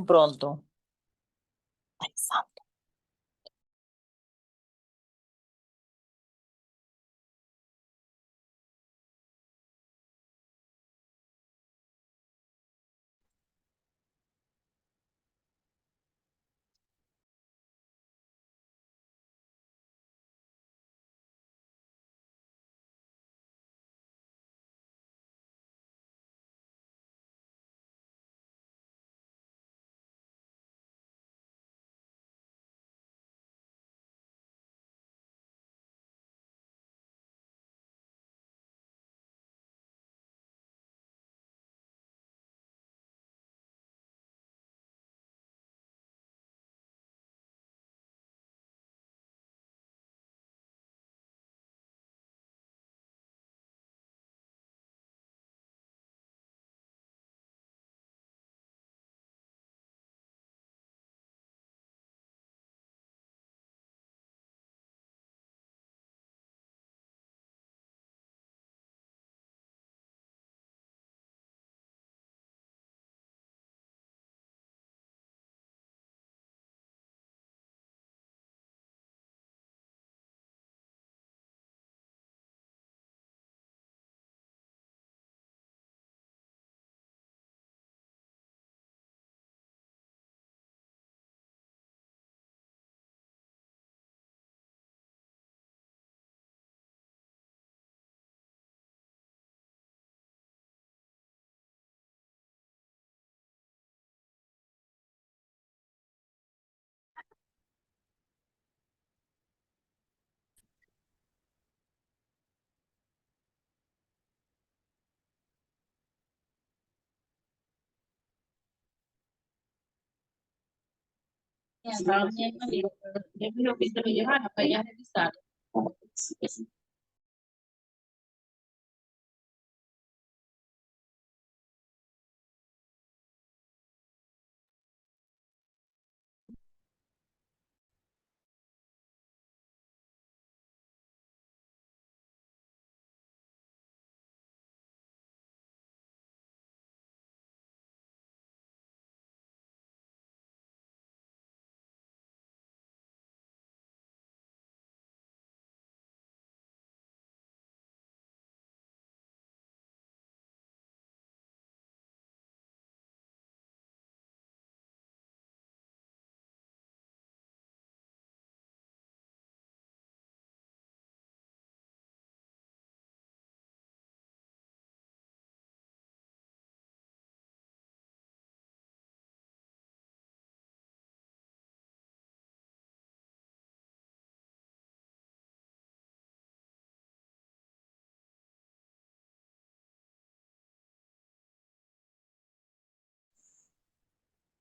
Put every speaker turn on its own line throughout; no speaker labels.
pronto. Ay, santo.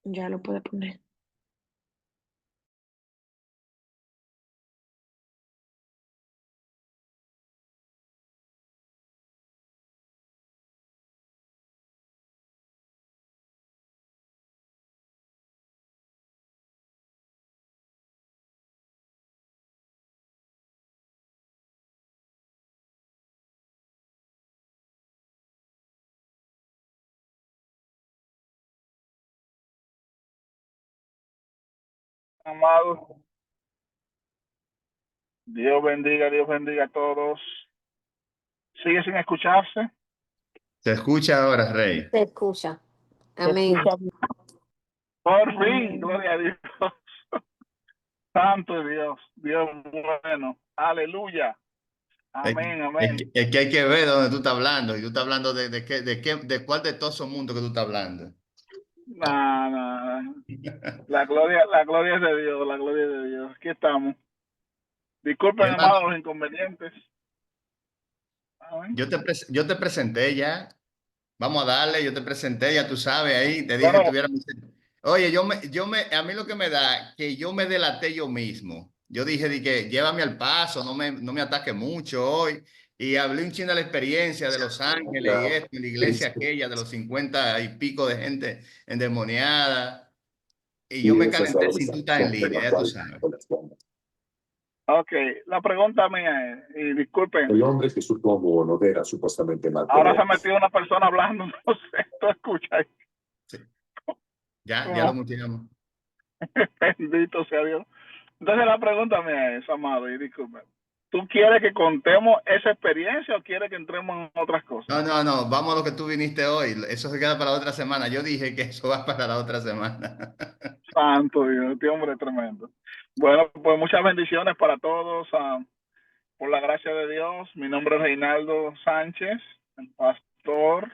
Ya lo puede poner.
Amado, Dios bendiga a todos. ¿Sigue sin escucharse?
Se escucha ahora, Rey.
Se escucha.
¿Se
Amén.
escucha? Por fin, gloria a Dios. Santo Dios, Dios bueno. Aleluya. Amén, amén.
Es que hay que ver dónde tú estás hablando. Y tú estás hablando de cuál de todos esos mundos que tú estás hablando.
Nah, nah. La gloria es de Dios, la gloria es de Dios. Aquí estamos. Disculpen,
Hermano,
amados, los inconvenientes. Amén.
yo te presenté ya. Vamos a darle, yo te presenté, ya tú sabes ahí, te dije que
Bueno,
tuviera. Oye, a mí lo que me da, que yo me delaté yo mismo. Yo dije de que llévame al paso, no me ataque mucho hoy. Y hablé un chin de la experiencia de Los Ángeles y esto, y la iglesia aquella de los 50 y pico de gente endemoniada. Y yo me calenté sin tú estar en línea, ya tú sabes.
ok, la pregunta mía es, y disculpen,
El hombre que supongo no era supuestamente mal.
ahora se ha metido una persona hablando, no sé, tú escuchas.
Sí. Ya lo muteamos.
Bendito sea Dios. Entonces la pregunta mía es, amado, y disculpe, ¿tú quieres que contemos esa experiencia o quieres que entremos en otras cosas?
No, vamos a lo que tú viniste hoy. Eso se queda para la otra semana. Yo dije que eso va para la otra semana.
Santo Dios, este hombre es tremendo. Bueno, pues muchas bendiciones para todos. Por la gracia de Dios, mi nombre es Reinaldo Sánchez, el pastor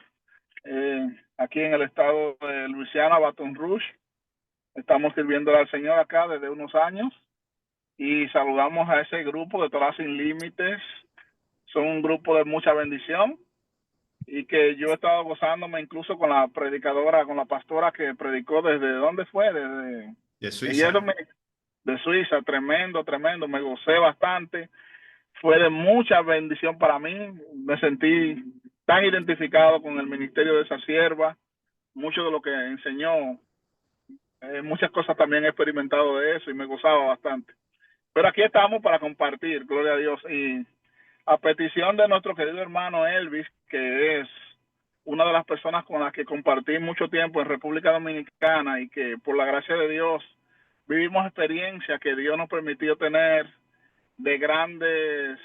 aquí en el estado de Luisiana, Baton Rouge. Estamos sirviendo al Señor acá desde unos años y saludamos a ese grupo de Torah Sin Límites. Son un grupo de mucha bendición y que yo he estado gozándome incluso con la predicadora, con la pastora que predicó desde ¿dónde fue?
De
Ella
Suiza.
de Suiza, tremendo, me gocé bastante. Fue de mucha bendición para mí. Me sentí tan identificado con el ministerio de esa sierva. Mucho de lo que enseñó, muchas cosas también he experimentado de eso y me gozaba bastante. Pero aquí estamos para compartir, gloria a Dios. Y a petición de nuestro querido hermano Elvis, que es una de las personas con las que compartí mucho tiempo en República Dominicana y que por la gracia de Dios vivimos experiencias que Dios nos permitió tener de grandes,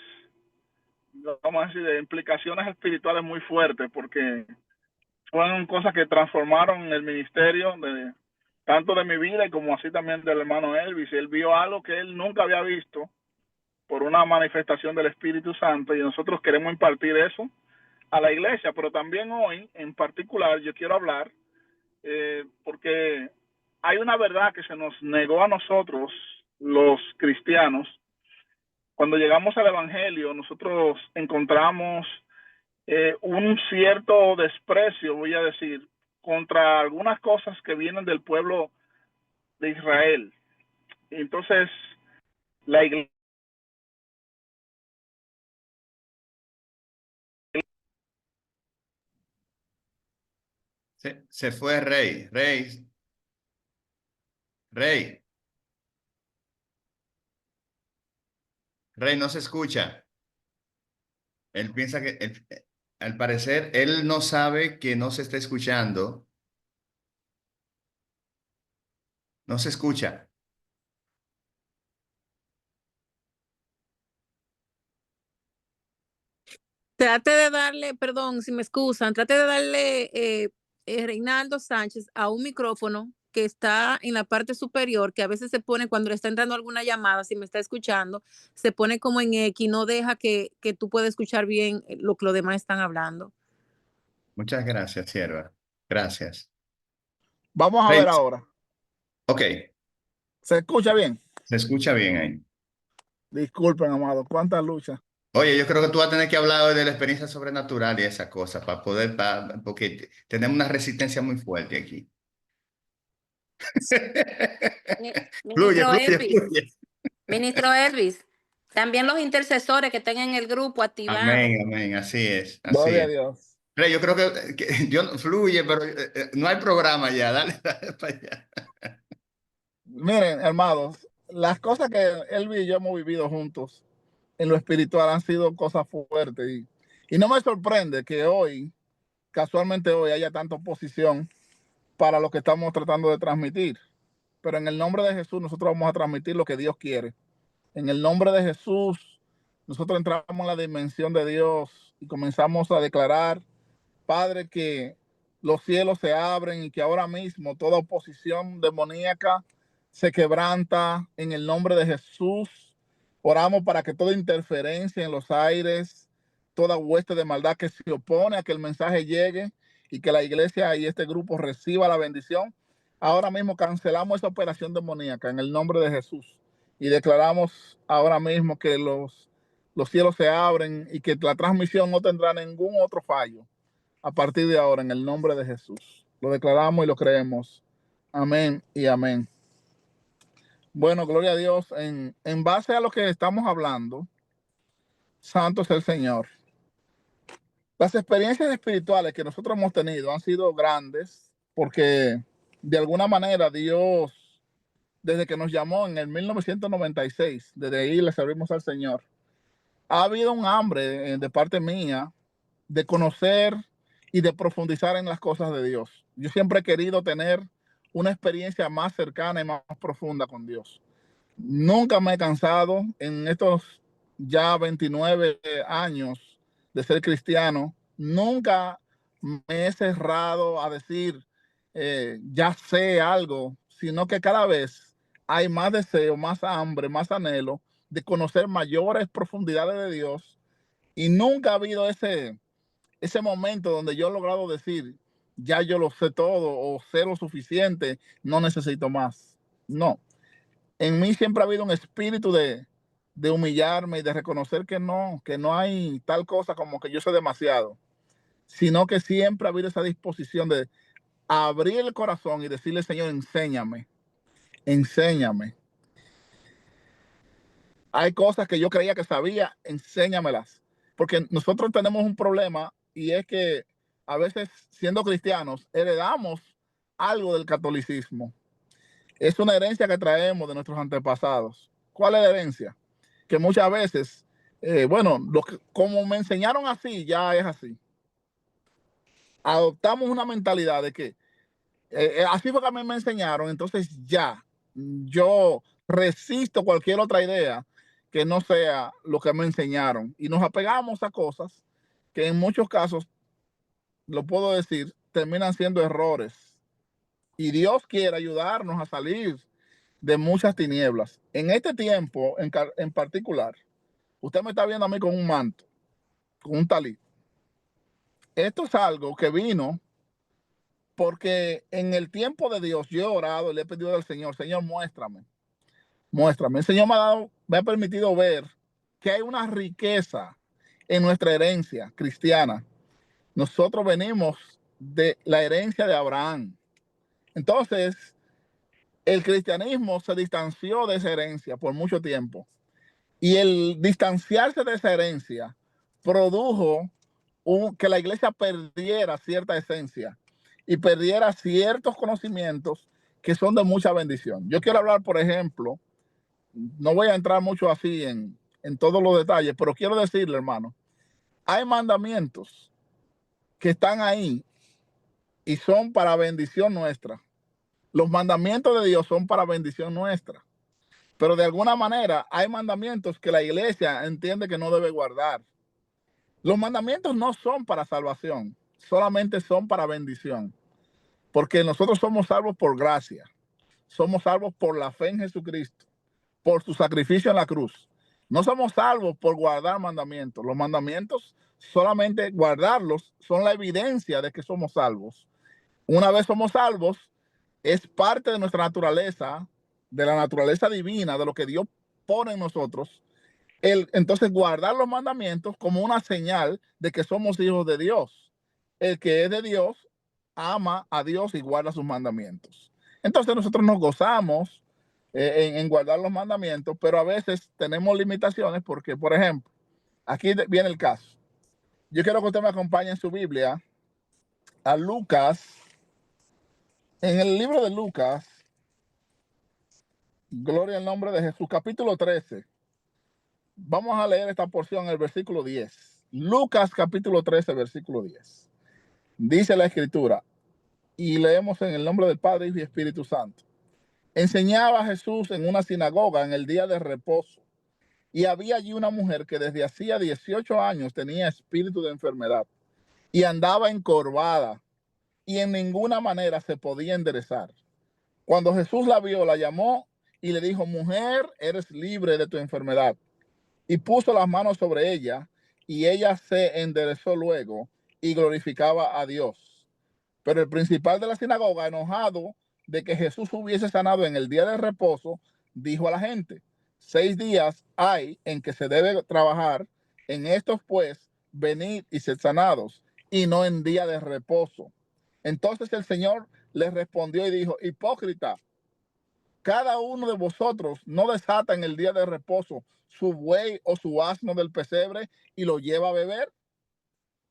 vamos a decir, de implicaciones espirituales muy fuertes, porque fueron cosas que transformaron el ministerio de tanto de mi vida y como así también del hermano Elvis. Él vio algo que él nunca había visto por una manifestación del Espíritu Santo y nosotros queremos impartir eso a la iglesia, pero también hoy en particular yo quiero hablar porque hay una verdad que se nos negó a nosotros los cristianos. Cuando llegamos al Evangelio, nosotros encontramos un cierto desprecio, voy a decir, contra algunas cosas que vienen del pueblo de Israel. Entonces, la iglesia
Se fue Rey, no se escucha. Él piensa que, al parecer, él no sabe que no se está escuchando. No se escucha.
Trate de darle, perdón, si me excusan, trate de darle Reinaldo Sánchez a un micrófono que está en la parte superior, que a veces se pone cuando le está entrando alguna llamada, si me está escuchando, se pone como en X, no deja que tú puedas escuchar bien lo que los demás están hablando.
Muchas gracias, sierva. Gracias.
Vamos a
Rey,
ver ahora.
ok,
¿Se escucha bien?
se escucha bien ahí.
Disculpen, amado. ¿Cuántas luchas?
Oye, yo creo que tú vas a tener que hablar hoy de la experiencia sobrenatural y esa cosa para poder, porque tenemos una resistencia muy fuerte aquí. Fluye,
Ministro
fluye,
Elvis,
fluye.
ministro Elvis, también los intercesores que estén en el grupo activados.
Amén, así es, así
Gloria a
es.
Dios.
Rey, yo creo que yo fluye, pero no hay programa ya, dale para allá.
Miren, hermanos, las cosas que Elvis y yo hemos vivido juntos en lo espiritual han sido cosas fuertes. Y no me sorprende que hoy, casualmente hoy, haya tanta oposición para lo que estamos tratando de transmitir. Pero en el nombre de Jesús nosotros vamos a transmitir lo que Dios quiere. En el nombre de Jesús nosotros entramos en la dimensión de Dios y comenzamos a declarar, Padre, que los cielos se abren y que ahora mismo toda oposición demoníaca se quebranta en el nombre de Jesús. Oramos para que toda interferencia en los aires, toda hueste de maldad que se opone a que el mensaje llegue y que la iglesia y este grupo reciba la bendición. Ahora mismo cancelamos esa operación demoníaca en el nombre de Jesús y declaramos ahora mismo que los cielos se abren y que la transmisión no tendrá ningún otro fallo a partir de ahora en el nombre de Jesús. Lo declaramos y lo creemos. Amén y amén. Bueno, gloria a Dios. En base a lo que estamos hablando, santo es el Señor. Las experiencias espirituales que nosotros hemos tenido han sido grandes porque de alguna manera Dios, desde que nos llamó en el 1996, desde ahí le servimos al Señor, ha habido un hambre de parte mía de conocer y de profundizar en las cosas de Dios. Yo siempre he querido tener una experiencia más cercana y más profunda con Dios. Nunca me he cansado en estos ya 29 años de ser cristiano. Nunca me he cerrado a decir, ya sé algo, sino que cada vez hay más deseo, más hambre, más anhelo de conocer mayores profundidades de Dios. Y nunca ha habido ese momento donde yo he logrado decir, ya yo lo sé todo o sé lo suficiente, no necesito más. No. En mí siempre ha habido un espíritu de humillarme y de reconocer que no hay tal cosa como que yo sé demasiado, sino que siempre ha habido esa disposición de abrir el corazón y decirle, Señor, enséñame, enséñame. Hay cosas que yo creía que sabía, enséñamelas. Porque nosotros tenemos un problema y es que a veces, siendo cristianos, heredamos algo del catolicismo. Es una herencia que traemos de nuestros antepasados. ¿Cuál es la herencia? Que muchas veces, bueno, como me enseñaron así, ya es así. Adoptamos una mentalidad de que así fue que a mí me enseñaron, entonces ya, yo resisto cualquier otra idea que no sea lo que me enseñaron. Y nos apegamos a cosas que en muchos casos, lo puedo decir, terminan siendo errores. Y Dios quiere ayudarnos a salir de muchas tinieblas. En este tiempo en particular, usted me está viendo a mí con un manto, con un talit. Esto es algo que vino porque en el tiempo de Dios yo he orado y le he pedido al Señor, Señor, muéstrame, muéstrame. El Señor me ha permitido ver que hay una riqueza en nuestra herencia cristiana. Nosotros venimos de la herencia de Abraham. Entonces, el cristianismo se distanció de esa herencia por mucho tiempo. Y el distanciarse de esa herencia produjo que la iglesia perdiera cierta esencia y perdiera ciertos conocimientos que son de mucha bendición. Yo quiero hablar, por ejemplo, no voy a entrar mucho así en todos los detalles, pero quiero decirle, hermano, hay mandamientos que están ahí y son para bendición nuestra. Los mandamientos de Dios son para bendición nuestra. Pero de alguna manera hay mandamientos que la iglesia entiende que no debe guardar. Los mandamientos no son para salvación, solamente son para bendición. Porque nosotros somos salvos por gracia. Somos salvos por la fe en Jesucristo, por su sacrificio en la cruz. No somos salvos por guardar mandamientos. Los mandamientos, solamente guardarlos, son la evidencia de que somos salvos. Una vez somos salvos, es parte de nuestra naturaleza, de la naturaleza divina, de lo que Dios pone en nosotros. Entonces, guardar los mandamientos como una señal de que somos hijos de Dios. El que es de Dios ama a Dios y guarda sus mandamientos. Entonces, nosotros nos gozamos en guardar los mandamientos, pero a veces tenemos limitaciones porque, por ejemplo, aquí viene el caso. Yo quiero que usted me acompañe en su Biblia a Lucas. En el libro de Lucas, gloria al nombre de Jesús, capítulo 13. Vamos a leer esta porción, el versículo 10. Lucas capítulo 13, versículo 10. Dice la escritura, y leemos en el nombre del Padre, Hijo y Espíritu Santo. Enseñaba Jesús en una sinagoga en el día de reposo, y había allí una mujer que desde hacía 18 años tenía espíritu de enfermedad, y andaba encorvada, y en ninguna manera se podía enderezar. Cuando Jesús la vio, la llamó y le dijo, mujer, eres libre de tu enfermedad. Y puso las manos sobre ella, y ella se enderezó luego y glorificaba a Dios. Pero el principal de la sinagoga, enojado de que Jesús hubiese sanado en el día de reposo, dijo a la gente, 6 días hay en que se debe trabajar, en estos pues, venid y sed sanados, y no en día de reposo. Entonces el Señor les respondió y dijo, hipócrita, cada uno de vosotros no desata en el día de reposo su buey o su asno del pesebre y lo lleva a beber.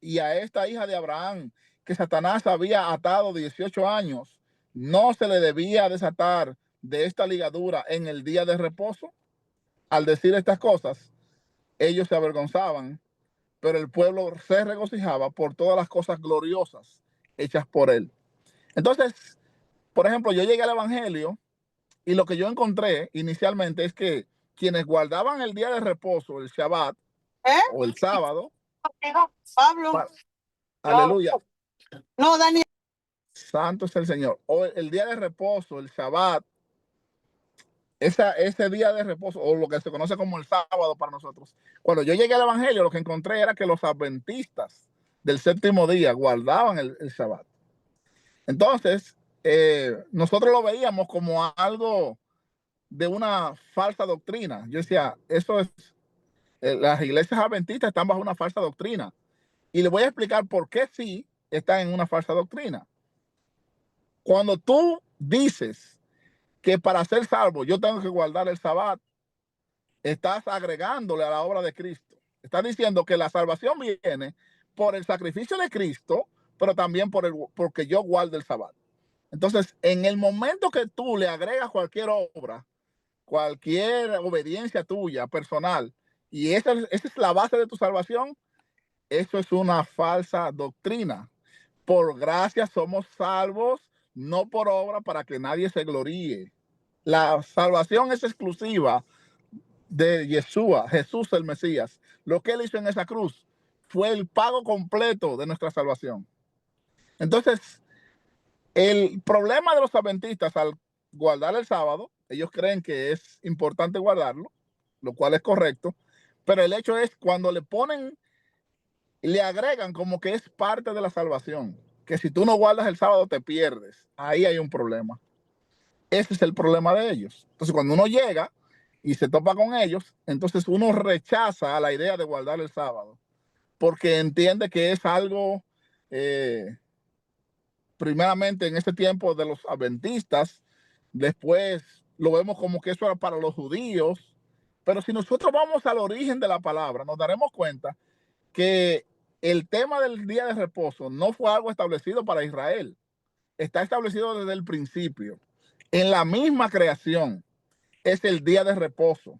Y a esta hija de Abraham, que Satanás había atado 18 años, ¿no se le debía desatar de esta ligadura en el día de reposo? Al decir estas cosas, ellos se avergonzaban, pero el pueblo se regocijaba por todas las cosas gloriosas hechas por él. Entonces, por ejemplo, yo llegué al Evangelio y lo que yo encontré inicialmente es que quienes guardaban el día de reposo, el Shabbat o el sábado,
Pablo.
aleluya,
No, Daniel.
santo es el Señor, o el día de reposo, el Shabbat, ese día de reposo, o lo que se conoce como el sábado para nosotros. Cuando yo llegué al Evangelio, lo que encontré era que los adventistas del séptimo día guardaban el Shabbat. Entonces, nosotros lo veíamos como algo de una falsa doctrina. Yo decía, eso es, las iglesias adventistas están bajo una falsa doctrina. Y le voy a explicar por qué sí están en una falsa doctrina. Cuando tú dices que para ser salvo yo tengo que guardar el Sabbat, estás agregándole a la obra de Cristo. Estás diciendo que la salvación viene por el sacrificio de Cristo, pero también porque yo guardo el Sabbat. Entonces, en el momento que tú le agregas cualquier obra, cualquier obediencia tuya personal, y esa es la base de tu salvación, eso es una falsa doctrina. Por gracia somos salvos, no por obra, para que nadie se gloríe. La salvación es exclusiva de Yeshua, Jesús el Mesías. Lo que él hizo en esa cruz fue el pago completo de nuestra salvación. Entonces, el problema de los adventistas al guardar el sábado, ellos creen que es importante guardarlo, lo cual es correcto, pero el hecho es cuando le ponen, le agregan como que es parte de la salvación, que si tú no guardas el sábado te pierdes. Ahí hay un problema. Ese es el problema de ellos. Entonces, cuando uno llega y se topa con ellos, entonces uno rechaza la idea de guardar el sábado, porque entiende que es algo, primeramente en este tiempo de los adventistas, después lo vemos como que eso era para los judíos, pero si nosotros vamos al origen de la palabra, nos daremos cuenta que el tema del día de reposo no fue algo establecido para Israel, está establecido desde el principio. En la misma creación es el día de reposo.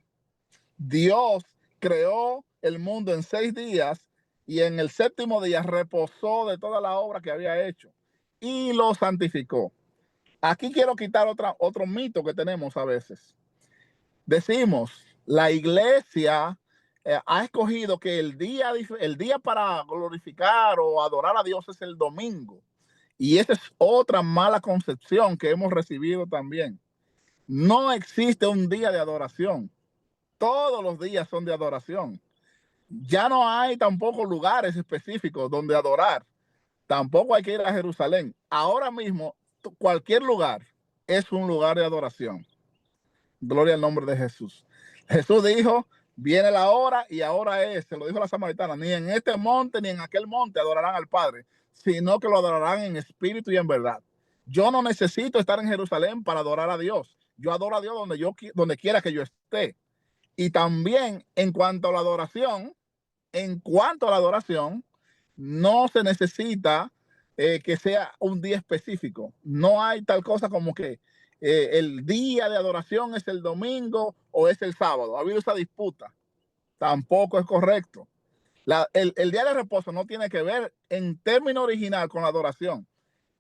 Dios creó el mundo en 6 días y en el séptimo día reposó de toda la obra que había hecho y lo santificó. Aquí quiero quitar otro mito que tenemos a veces. Decimos, la iglesia ha escogido que el día para glorificar o adorar a Dios es el domingo. Y esa es otra mala concepción que hemos recibido también. No existe un día de adoración. Todos los días son de adoración. Ya no hay tampoco lugares específicos donde adorar. Tampoco hay que ir a Jerusalén. Ahora mismo, cualquier lugar es un lugar de adoración. Gloria al nombre de Jesús. Jesús dijo, viene la hora y ahora es, se lo dijo la samaritana, ni en este monte ni en aquel monte adorarán al Padre, sino que lo adorarán en espíritu y en verdad. Yo no necesito estar en Jerusalén para adorar a Dios. Yo adoro a Dios donde quiera que yo esté. Y también en cuanto a la adoración, no se necesita que sea un día específico. No hay tal cosa como que el día de adoración es el domingo o es el sábado. Ha habido esa disputa. Tampoco es correcto. El día de reposo no tiene que ver en término original con la adoración.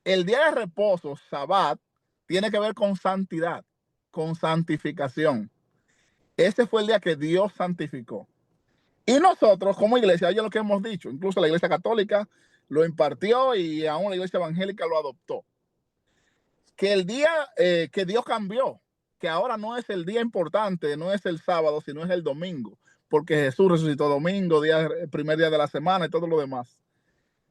El día de reposo, Shabbat, tiene que ver con santidad, con santificación. Ese fue el día que Dios santificó. Y nosotros como iglesia, ya lo que hemos dicho, incluso la iglesia católica lo impartió y aún la iglesia evangélica lo adoptó. Que el día que Dios cambió, que ahora no es el día importante, no es el sábado, sino es el domingo, porque Jesús resucitó domingo, el primer día de la semana y todo lo demás.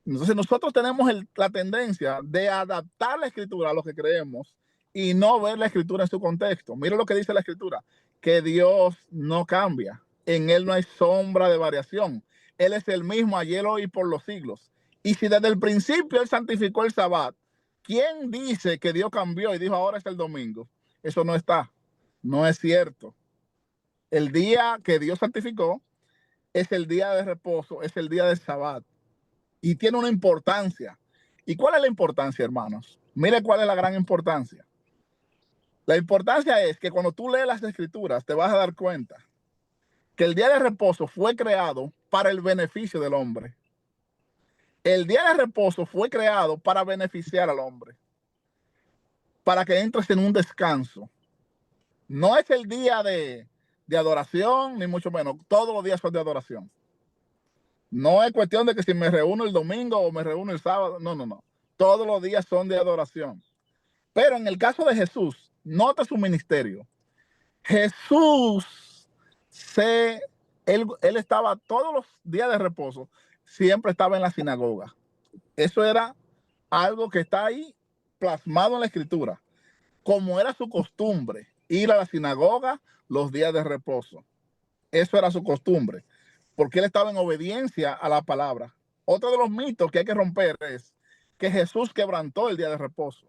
Entonces nosotros tenemos la tendencia de adaptar la escritura a lo que creemos y no ver la escritura en su contexto. Mire lo que dice la escritura, que Dios no cambia. En él no hay sombra de variación. Él es el mismo ayer, hoy y por los siglos. Y si desde el principio él santificó el Sabbat, ¿quién dice que Dios cambió y dijo ahora es el domingo? Eso no está. No es cierto. El día que Dios santificó es el día de reposo, es el día del Sabbat. Y tiene una importancia. ¿Y cuál es la importancia, hermanos? Mire cuál es la gran importancia. La importancia es que cuando tú lees las escrituras te vas a dar cuenta que el día de reposo fue creado para el beneficio del hombre. El día de reposo fue creado para beneficiar al hombre. para que entres en un descanso. No es el día de adoración, ni mucho menos. Todos los días son de adoración. No es cuestión de que si me reúno el domingo o me reúno el sábado. No, no, no. Todos los días son de adoración. Pero en el caso de Jesús, nota su ministerio. Jesús, él estaba todos los días de reposo, siempre estaba en la sinagoga. Eso era algo que está ahí plasmado en la escritura. Como era su costumbre, ir a la sinagoga los días de reposo. Eso era su costumbre, porque él estaba en obediencia a la palabra. Otro de los mitos que hay que romper es que Jesús quebrantó el día de reposo.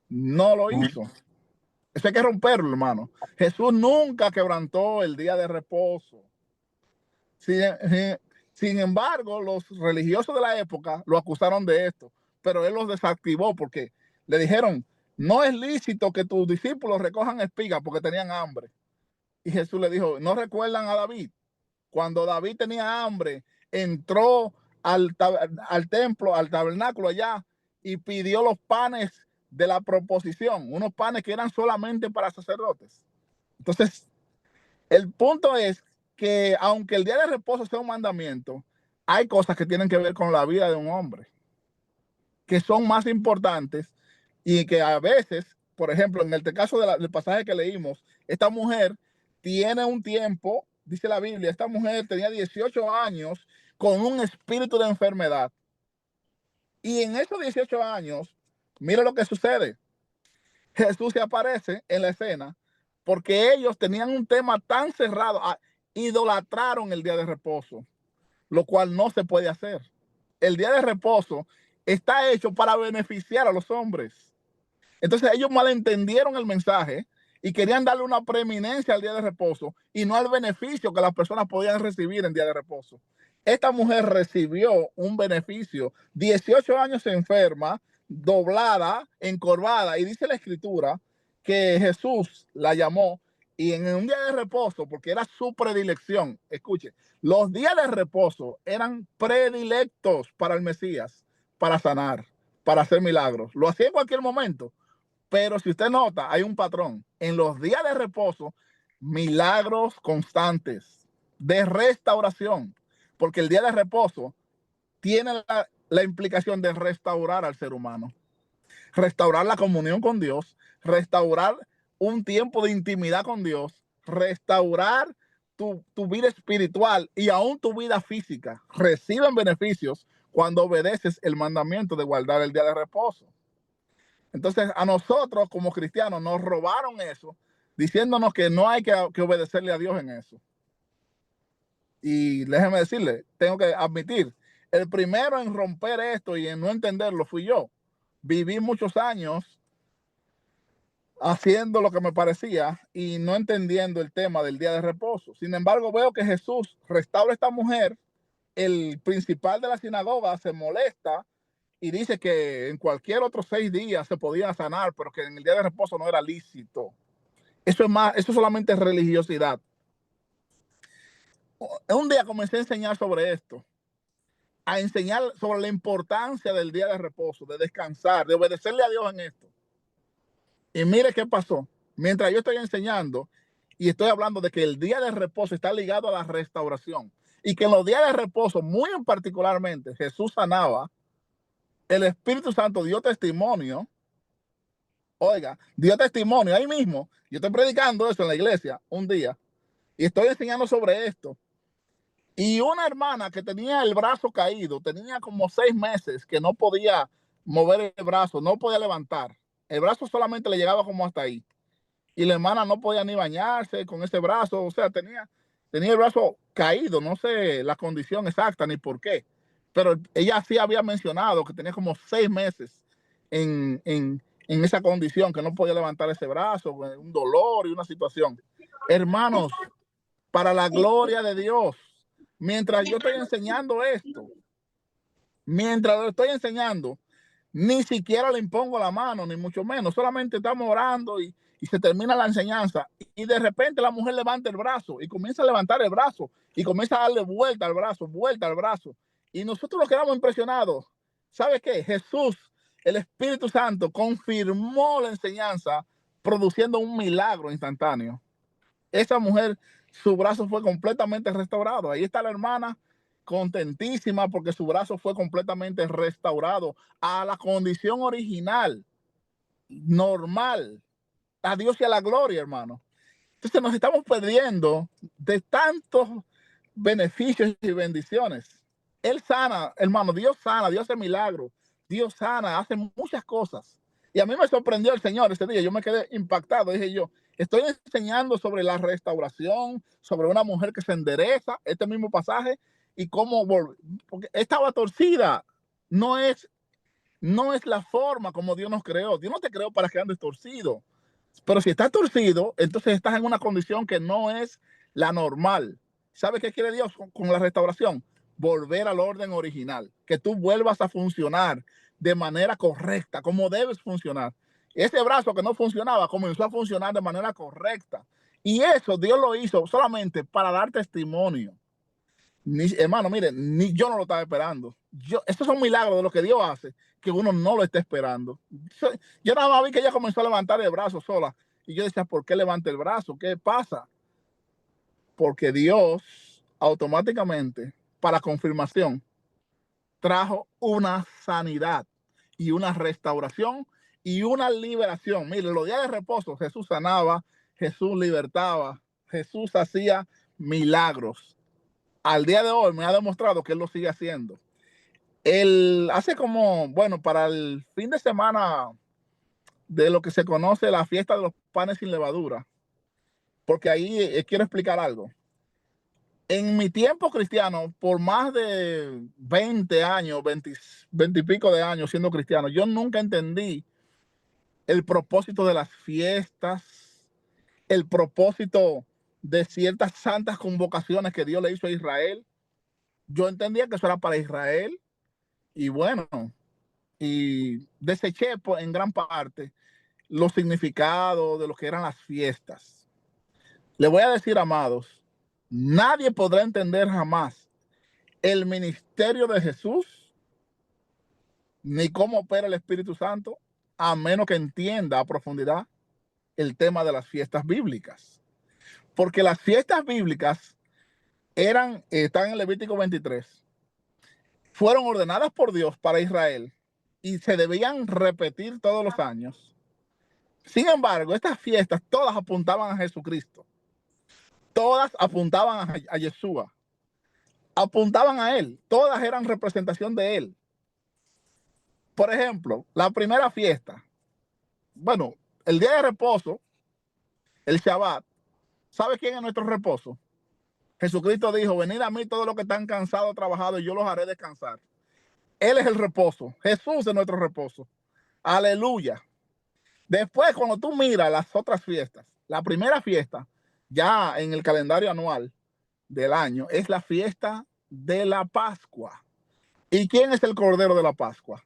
No lo hizo. Eso hay que romperlo, hermano. Jesús nunca quebrantó el día de reposo. Sin embargo, los religiosos de la época lo acusaron de esto, pero él los desactivó porque le dijeron, no es lícito que tus discípulos recojan espigas porque tenían hambre. Y Jesús le dijo, ¿no recuerdan a David? Cuando David tenía hambre, entró al templo, al tabernáculo allá y pidió los panes de la proposición, unos panes que eran solamente para sacerdotes. Entonces, el punto es que aunque el día de reposo sea un mandamiento, hay cosas que tienen que ver con la vida de un hombre, que son más importantes y que a veces, por ejemplo, en el caso del pasaje que leímos, esta mujer tiene un tiempo, dice la Biblia, esta mujer tenía 18 años con un espíritu de enfermedad. Y en esos 18 años, mira lo que sucede. Jesús se aparece en la escena porque ellos tenían un tema tan cerrado, idolatraron el día de reposo, lo cual no se puede hacer. El día de reposo está hecho para beneficiar a los hombres. Entonces ellos malentendieron el mensaje y querían darle una preeminencia al día de reposo y no al beneficio que las personas podían recibir en día de reposo. Esta mujer recibió un beneficio, 18 años enferma, doblada, encorvada, y dice la escritura que Jesús la llamó y en un día de reposo, porque era su predilección, escuche, los días de reposo eran predilectos para el Mesías, para sanar, para hacer milagros. Lo hacía en cualquier momento, pero si usted nota, hay un patrón. En los días de reposo, milagros constantes de restauración, porque el día de reposo tiene la implicación de restaurar al ser humano, restaurar la comunión con Dios, restaurar un tiempo de intimidad con Dios, restaurar tu vida espiritual y aún tu vida física. Reciben beneficios cuando obedeces el mandamiento de guardar el día de reposo. Entonces a nosotros como cristianos nos robaron eso, diciéndonos que no hay que obedecerle a Dios en eso. Y déjeme decirle, tengo que admitir, el primero en romper esto y en no entenderlo fui yo. Viví muchos años haciendo lo que me parecía y no entendiendo el tema del día de reposo. Sin embargo, veo que Jesús restaura a esta mujer. El principal de la sinagoga se molesta y dice que en cualquier otros 6 días se podía sanar, pero que en el día de reposo no era lícito. Eso es solamente religiosidad. Un día comencé a enseñar sobre esto, a enseñar sobre la importancia del día de reposo, de descansar, de obedecerle a Dios en esto. Y mire qué pasó. Mientras yo estoy enseñando y estoy hablando de que el día de reposo está ligado a la restauración y que en los días de reposo, muy en particularmente, Jesús sanaba, el Espíritu Santo dio testimonio. Oiga, dio testimonio ahí mismo. Yo estoy predicando eso en la iglesia un día y estoy enseñando sobre esto. Y una hermana que tenía el brazo caído, tenía como 6 meses que no podía mover el brazo, no podía levantar. El brazo solamente le llegaba como hasta ahí. Y la hermana no podía ni bañarse con ese brazo. O sea, tenía el brazo caído. No sé la condición exacta ni por qué. Pero ella sí había mencionado que tenía como 6 meses en esa condición, que no podía levantar ese brazo, un dolor y una situación. Hermanos, para la gloria de Dios, mientras yo estoy enseñando esto, mientras lo estoy enseñando, ni siquiera le impongo la mano, ni mucho menos. Solamente estamos orando y se termina la enseñanza. Y de repente la mujer levanta el brazo y comienza a levantar el brazo y comienza a darle vuelta al brazo, vuelta al brazo. Y nosotros nos quedamos impresionados. ¿Sabe qué? Jesús el Espíritu Santo confirmó la enseñanza produciendo un milagro instantáneo. Esa mujer, su brazo fue completamente restaurado. Ahí está la hermana contentísima porque su brazo fue completamente restaurado a la condición original, normal. A Dios y a la gloria, hermano. Entonces nos estamos perdiendo de tantos beneficios y bendiciones. Él sana, hermano, Dios sana, Dios hace milagros, Dios sana, hace muchas cosas. Y a mí me sorprendió el Señor ese día, yo me quedé impactado, dije yo, estoy enseñando sobre la restauración, sobre una mujer que se endereza, este mismo pasaje, y cómo, porque estaba torcida, no es la forma como Dios nos creó. Dios no te creó para que andes torcido. Pero si estás torcido, entonces estás en una condición que no es la normal. ¿Sabes qué quiere Dios con la restauración? Volver al orden original. Que tú vuelvas a funcionar de manera correcta, como debes funcionar. Ese brazo que no funcionaba comenzó a funcionar de manera correcta. Y eso Dios lo hizo solamente para dar testimonio. Hermano, mire, ni yo no lo estaba esperando. Estos son milagros de lo que Dios hace, que uno no lo está esperando. Yo nada más vi que ella comenzó a levantar el brazo sola. Y yo decía, ¿por qué levanta el brazo? ¿Qué pasa? Porque Dios automáticamente, para confirmación, trajo una sanidad y una restauración y una liberación. Mire, los días de reposo Jesús sanaba, Jesús libertaba, Jesús hacía milagros. Al día de hoy me ha demostrado que él lo sigue haciendo. Él hace como, bueno, para el fin de semana de lo que se conoce la fiesta de los panes sin levadura, porque ahí quiero explicar algo. En mi tiempo cristiano, por más de 20 años, 20 y pico de años siendo cristiano, yo nunca entendí el propósito de las fiestas, el propósito de ciertas santas convocaciones que Dios le hizo a Israel. Yo entendía que eso era para Israel y bueno, y deseché en gran parte los significados de lo que eran las fiestas. Le voy a decir, amados, nadie podrá entender jamás el ministerio de Jesús ni cómo opera el Espíritu Santo a menos que entienda a profundidad el tema de las fiestas bíblicas. Porque las fiestas bíblicas están en Levítico 23, fueron ordenadas por Dios para Israel y se debían repetir todos los años. Sin embargo, estas fiestas todas apuntaban a Jesucristo. Todas apuntaban a Yeshua. Apuntaban a Él. Todas eran representación de Él. Por ejemplo, la primera fiesta. Bueno, el día de reposo, el Shabbat. ¿Sabe quién es nuestro reposo? Jesucristo dijo, venid a mí todos los que están cansados, trabajados, y yo los haré descansar. Él es el reposo. Jesús es nuestro reposo. Aleluya. Después, cuando tú miras las otras fiestas, la primera fiesta, ya en el calendario anual del año, es la fiesta de la Pascua. ¿Y quién es el Cordero de la Pascua?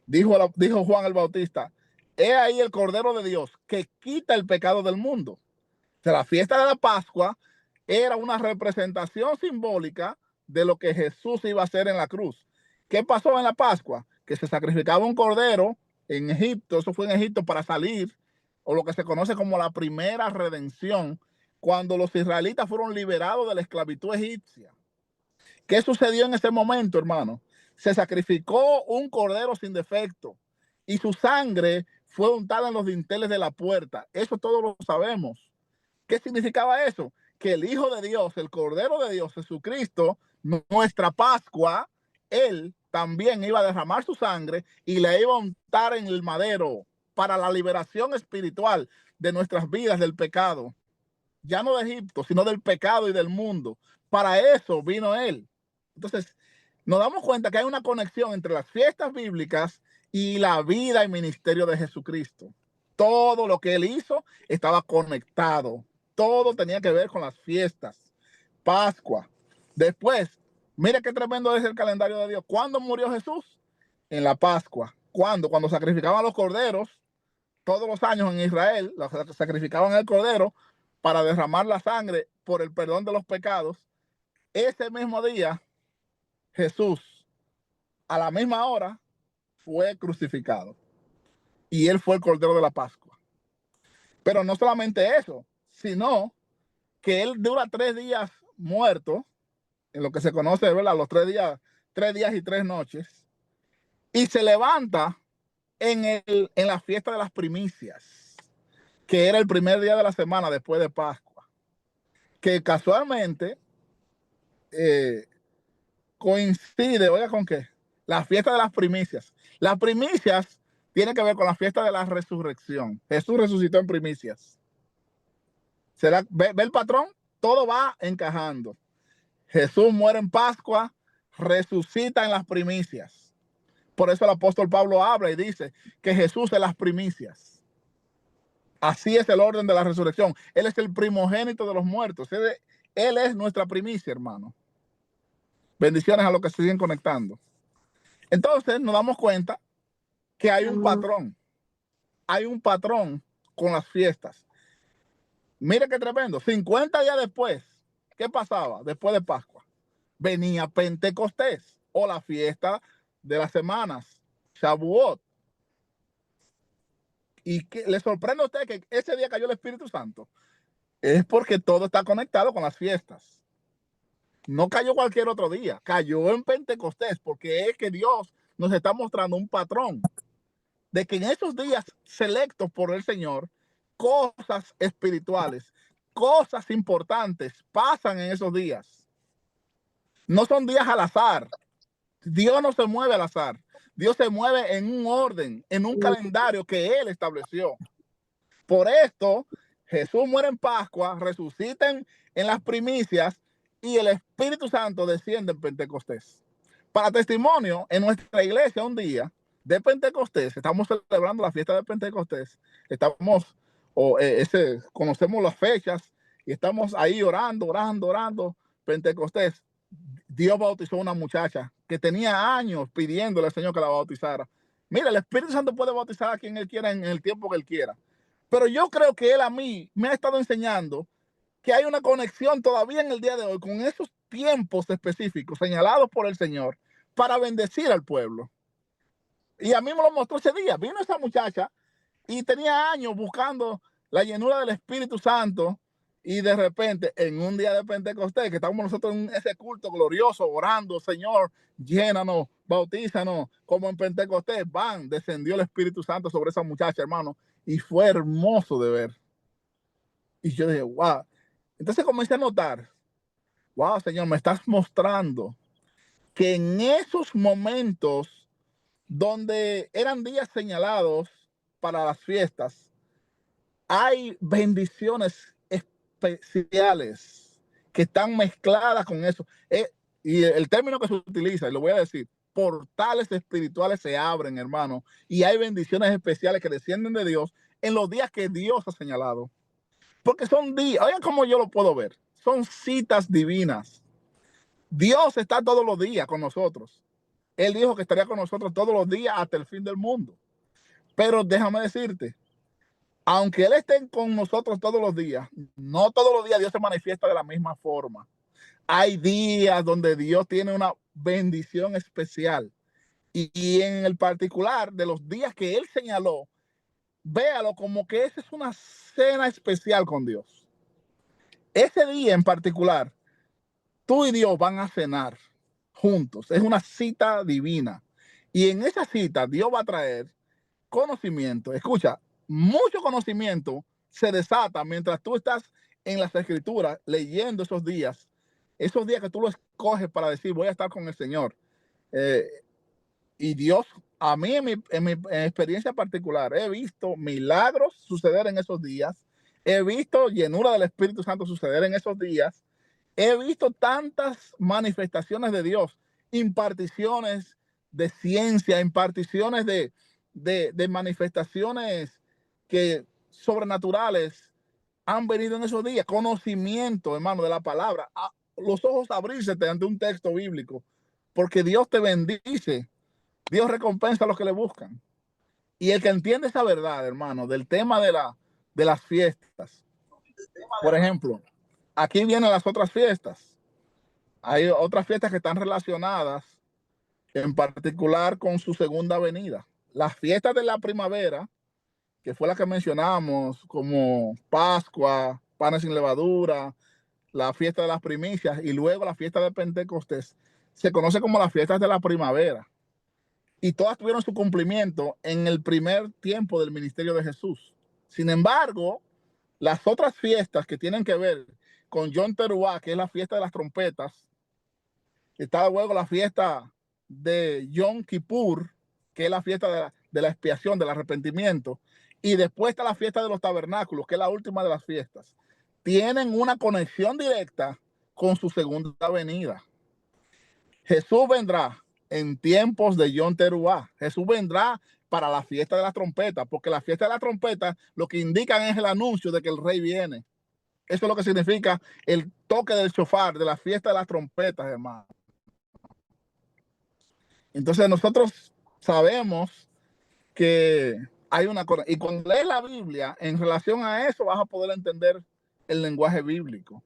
Dijo Juan el Bautista, he ahí el Cordero de Dios que quita el pecado del mundo. O sea, la fiesta de la Pascua era una representación simbólica de lo que Jesús iba a hacer en la cruz. ¿Qué pasó en la Pascua? Que se sacrificaba un cordero en Egipto, eso fue en Egipto para salir, o lo que se conoce como la primera redención, cuando los israelitas fueron liberados de la esclavitud egipcia. ¿Qué sucedió en ese momento, hermano? Se sacrificó un cordero sin defecto y su sangre fue untada en los dinteles de la puerta. Eso todos lo sabemos. ¿Qué significaba eso? Que el Hijo de Dios, el Cordero de Dios, Jesucristo, nuestra Pascua, Él también iba a derramar su sangre y la iba a untar en el madero para la liberación espiritual de nuestras vidas del pecado. Ya no de Egipto, sino del pecado y del mundo. Para eso vino Él. Entonces, nos damos cuenta que hay una conexión entre las fiestas bíblicas y la vida y ministerio de Jesucristo. Todo lo que Él hizo estaba conectado. Todo tenía que ver con las fiestas. Pascua. Después, mire qué tremendo es el calendario de Dios. ¿Cuándo murió Jesús? En la Pascua. ¿Cuándo? Cuando sacrificaban los corderos, todos los años en Israel, sacrificaban el cordero para derramar la sangre por el perdón de los pecados. Ese mismo día, Jesús, a la misma hora, fue crucificado. Y él fue el Cordero de la Pascua. Pero no solamente eso, sino que él dura 3 días muerto, en lo que se conoce, ¿verdad? Los 3 días y 3 noches, y se levanta en la fiesta de las primicias, que era el primer día de la semana después de Pascua, que casualmente coincide, oiga, ¿con qué? La fiesta de las primicias. Las primicias tienen que ver con la fiesta de la resurrección. Jesús resucitó en primicias. ¿Ve el patrón? Todo va encajando. Jesús muere en Pascua, resucita en las primicias. Por eso el apóstol Pablo habla y dice que Jesús es las primicias. Así es el orden de la resurrección. Él es el primogénito de los muertos. Él es nuestra primicia, hermano. Bendiciones a los que se siguen conectando. Entonces nos damos cuenta que hay un patrón. Hay un patrón con las fiestas. Mire qué tremendo. 50 días después, ¿qué pasaba después de Pascua? Venía Pentecostés o la fiesta de las semanas, Shavuot. ¿Y que le sorprende a usted que ese día cayó el Espíritu Santo? Es porque todo está conectado con las fiestas. No cayó cualquier otro día, cayó en Pentecostés, porque es que Dios nos está mostrando un patrón de que en esos días selectos por el Señor, cosas espirituales, cosas importantes pasan en esos días. No son días al azar. Dios no se mueve al azar. Dios se mueve en un orden, en un calendario que Él estableció. Por esto, Jesús muere en Pascua, resucita en las primicias y el Espíritu Santo desciende en Pentecostés. Para testimonio, en nuestra iglesia un día de Pentecostés, estamos celebrando la fiesta de Pentecostés, conocemos las fechas y estamos ahí orando, Pentecostés. Dios bautizó a una muchacha que tenía años pidiéndole al Señor que la bautizara. Mira, el Espíritu Santo puede bautizar a quien Él quiera en el tiempo que Él quiera. Pero yo creo que Él a mí me ha estado enseñando que hay una conexión todavía en el día de hoy con esos tiempos específicos señalados por el Señor para bendecir al pueblo. Y a mí me lo mostró ese día. Vino esa muchacha y tenía años buscando la llenura del Espíritu Santo y de repente en un día de Pentecostés, que estamos nosotros en ese culto glorioso, orando, Señor, llénanos, bautízanos, como en Pentecostés, descendió el Espíritu Santo sobre esa muchacha, hermano, y fue hermoso de ver. Y yo dije, wow. Entonces comencé a notar, wow, Señor, me estás mostrando que en esos momentos donde eran días señalados para las fiestas, hay bendiciones especiales que están mezcladas con eso. Y el término que se utiliza, y lo voy a decir, portales espirituales se abren, hermano, y hay bendiciones especiales que descienden de Dios en los días que Dios ha señalado. Porque son días, oigan cómo yo lo puedo ver, son citas divinas. Dios está todos los días con nosotros. Él dijo que estaría con nosotros todos los días hasta el fin del mundo. Pero déjame decirte, aunque Él esté con nosotros todos los días, no todos los días Dios se manifiesta de la misma forma. Hay días donde Dios tiene una bendición especial. Y en el particular de los días que Él señaló, véalo como que esa es una cena especial con Dios. Ese día en particular, tú y Dios van a cenar juntos. Es una cita divina. Y en esa cita Dios va a traer conocimiento. Escucha, mucho conocimiento se desata mientras tú estás en las Escrituras leyendo esos días que tú lo escoges para decir voy a estar con el Señor. Y Dios, a mí en mi experiencia particular, he visto milagros suceder en esos días. He visto llenura del Espíritu Santo suceder en esos días. He visto tantas manifestaciones de Dios, imparticiones de ciencia, imparticiones de manifestaciones sobrenaturales han venido en esos días. Conocimiento, hermano, de la palabra. Los ojos abrirse ante un texto bíblico, porque Dios te bendice. Dios recompensa a los que le buscan. Y el que entiende esa verdad, hermano, del tema de las fiestas. Por ejemplo, aquí vienen las otras fiestas. Hay otras fiestas que están relacionadas en particular con su segunda venida. Las fiestas de la primavera, que fue la que mencionamos, como Pascua, panes sin levadura, la fiesta de las primicias y luego la fiesta de Pentecostés, se conoce como las fiestas de la primavera. Y todas tuvieron su cumplimiento en el primer tiempo del ministerio de Jesús. Sin embargo, las otras fiestas que tienen que ver con Yom Teruah, que es la fiesta de las trompetas, está luego la fiesta de Yom Kippur, que es la fiesta de la expiación, del arrepentimiento, y después está la fiesta de los tabernáculos, que es la última de las fiestas. Tienen una conexión directa con su segunda venida. Jesús vendrá en tiempos de Yom Teruah. Jesús vendrá para la fiesta de las trompetas, porque la fiesta de las trompetas lo que indican es el anuncio de que el rey viene. Eso es lo que significa el toque del shofar, de la fiesta de las trompetas, hermano. Entonces nosotros sabemos que hay una cosa, y cuando lees la Biblia en relación a eso vas a poder entender el lenguaje bíblico.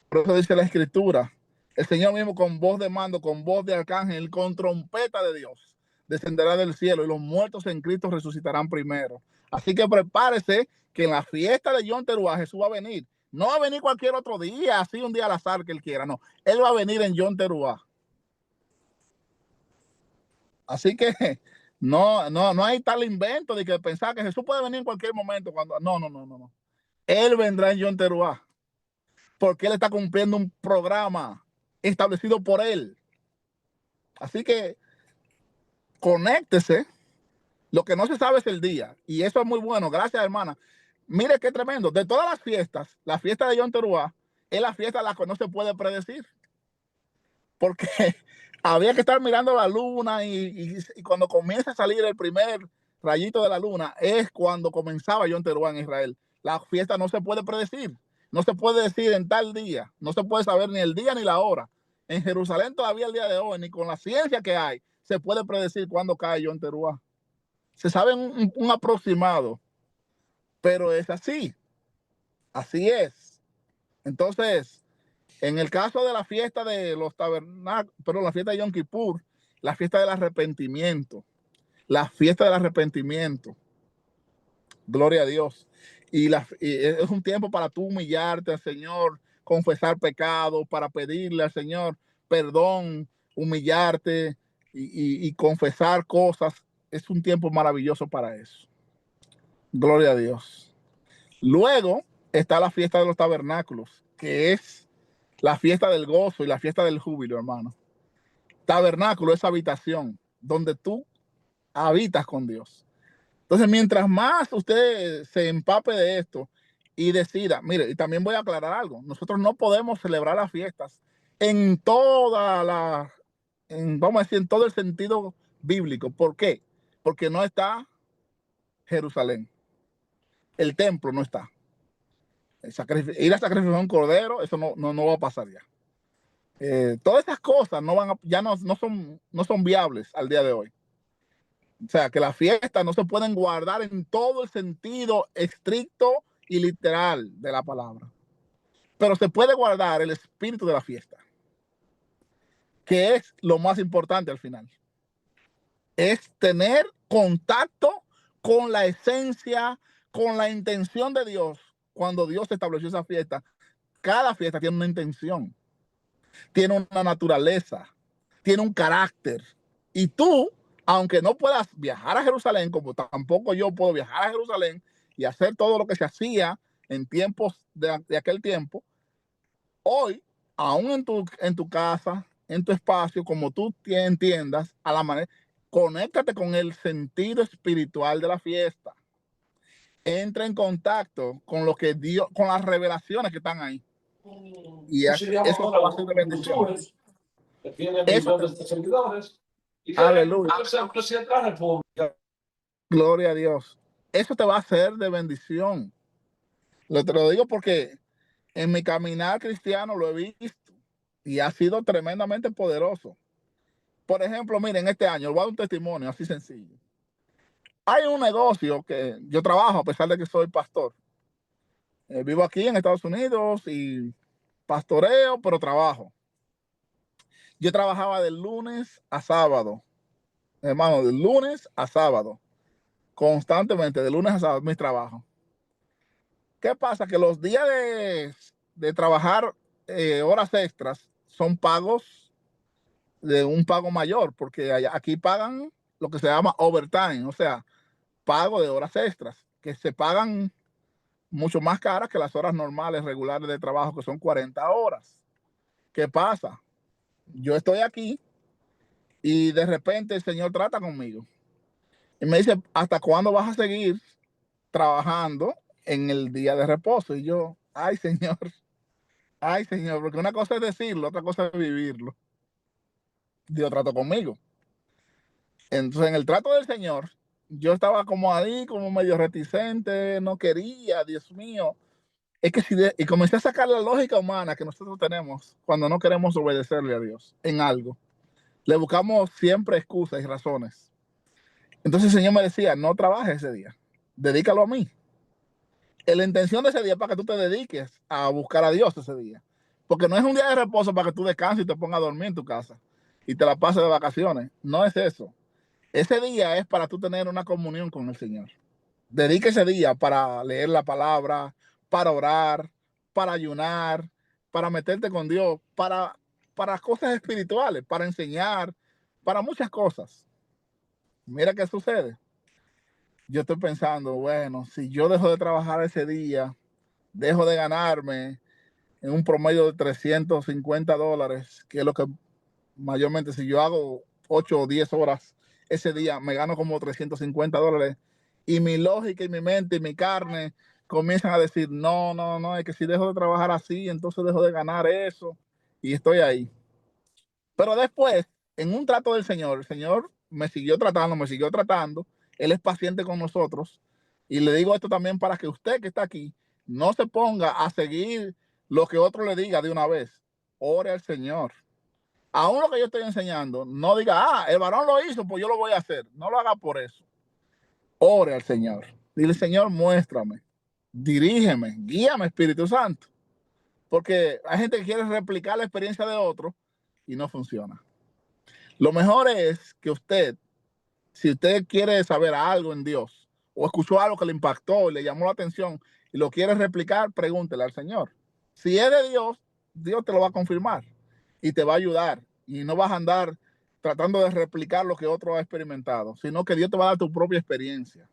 Por eso dice la Escritura, el Señor mismo con voz de mando, con voz de arcángel, con trompeta de Dios, descenderá del cielo y los muertos en Cristo resucitarán primero. Así que prepárese que en la fiesta de Yom Teruah Jesús va a venir. No va a venir cualquier otro día, así un día al azar que él quiera, no. Él va a venir en Yom Teruah. Así que no hay tal invento de que pensar que Jesús puede venir en cualquier momento. No. Él vendrá en Yom Teruah porque él está cumpliendo un programa establecido por él. Así que conéctese. Lo que no se sabe es el día. Y eso es muy bueno. Gracias, hermana. Mire qué tremendo. De todas las fiestas, la fiesta de Yom Teruah es la fiesta a la que no se puede predecir. Porque había que estar mirando la luna y cuando comienza a salir el primer rayito de la luna es cuando comenzaba Yom Teruah en Israel. La fiesta no se puede predecir. No se puede decir en tal día. No se puede saber ni el día ni la hora. En Jerusalén todavía el día de hoy, ni con la ciencia que hay, se puede predecir cuándo cae Yom Teruah. Se sabe un aproximado, pero es así. Así es. Entonces, en el caso de la fiesta de los tabernáculos, pero la fiesta de Yom Kippur, la fiesta del arrepentimiento, la fiesta del arrepentimiento, gloria a Dios. Y es un tiempo para tú humillarte al Señor, confesar pecados, para pedirle al Señor perdón, humillarte y confesar cosas. Es un tiempo maravilloso para eso. Gloria a Dios. Luego está la fiesta de los tabernáculos, que es la fiesta del gozo y la fiesta del júbilo, hermano. Tabernáculo es habitación donde tú habitas con Dios. Entonces, mientras más usted se empape de esto y decida, mire, y también voy a aclarar algo, nosotros no podemos celebrar las fiestas en toda la, vamos a decir, en todo el sentido bíblico. ¿Por qué? Porque no está Jerusalén. El templo no está. Ir a sacrificar un cordero, eso no va a pasar ya. Todas esas cosas ya no son viables al día de hoy. O sea, que las fiestas no se pueden guardar en todo el sentido estricto y literal de la palabra. Pero se puede guardar el espíritu de la fiesta, que es lo más importante al final. Es tener contacto con la esencia, con la intención de Dios. Cuando Dios estableció esa fiesta, cada fiesta tiene una intención, tiene una naturaleza, tiene un carácter. Y tú, aunque no puedas viajar a Jerusalén, como tampoco yo puedo viajar a Jerusalén y hacer todo lo que se hacía en tiempos de aquel tiempo, hoy, aún en tu casa, en tu espacio, como tú entiendas, a la manera, conéctate con el sentido espiritual de la fiesta. Entra en contacto con lo que Dios, con las revelaciones que están ahí. Y eso te va a ser de bendición. Aleluya. Gloria a Dios. Eso te va a ser de bendición. Te lo digo porque en mi caminar cristiano lo he visto y ha sido tremendamente poderoso. Por ejemplo, miren, este año, voy a dar un testimonio así sencillo. Hay un negocio que yo trabajo a pesar de que soy pastor. Vivo aquí en Estados Unidos y pastoreo, pero trabajo. Yo trabajaba de lunes a sábado, hermano, de lunes a sábado, constantemente, de lunes a sábado, mi trabajo. ¿Qué pasa? Que los días de trabajar horas extras son pagos de un pago mayor, porque aquí pagan lo que se llama overtime, o sea, pago de horas extras, que se pagan mucho más caras que las horas normales, regulares de trabajo, que son 40 horas. ¿Qué pasa? Yo estoy aquí y de repente el Señor trata conmigo y me dice, ¿hasta cuándo vas a seguir trabajando en el día de reposo? Y yo, ay Señor, porque una cosa es decirlo, otra cosa es vivirlo. Dios trató conmigo. Entonces, en el trato del Señor, yo estaba como ahí, como medio reticente, no quería, Dios mío. Es que y comencé a sacar la lógica humana que nosotros tenemos cuando no queremos obedecerle a Dios en algo. Le buscamos siempre excusas y razones. Entonces el Señor me decía, no trabajes ese día, dedícalo a mí. La intención de ese día es para que tú te dediques a buscar a Dios ese día. Porque no es un día de reposo para que tú descanses y te pongas a dormir en tu casa y te la pases de vacaciones. No es eso. Ese día es para tú tener una comunión con el Señor. Dedica ese día para leer la palabra, para orar, para ayunar, para meterte con Dios, para cosas espirituales, para enseñar, para muchas cosas. Mira qué sucede. Yo estoy pensando, bueno, si yo dejo de trabajar ese día, dejo de ganarme en un promedio de $350, que es lo que mayormente si yo hago 8 o 10 horas ese día, me gano como $350. Y mi lógica y mi mente y mi carne comienzan a decir, no, no, no, es que si dejo de trabajar así, entonces dejo de ganar eso. Y estoy ahí. Pero después, en un trato del Señor, el Señor me siguió tratando. Él es paciente con nosotros. Y le digo esto también para que usted que está aquí no se ponga a seguir lo que otro le diga de una vez. Ore al Señor. Aún lo que yo estoy enseñando, no diga, el varón lo hizo, pues yo lo voy a hacer. No lo haga por eso. Ore al Señor. Dile, Señor, muéstrame, dirígeme, guíame, Espíritu Santo. Porque hay gente que quiere replicar la experiencia de otro y no funciona. Lo mejor es que usted, si usted quiere saber algo en Dios o escuchó algo que le impactó y le llamó la atención y lo quiere replicar, pregúntele al Señor. Si es de Dios, Dios te lo va a confirmar y te va a ayudar y no vas a andar tratando de replicar lo que otro ha experimentado, sino que Dios te va a dar tu propia experiencia.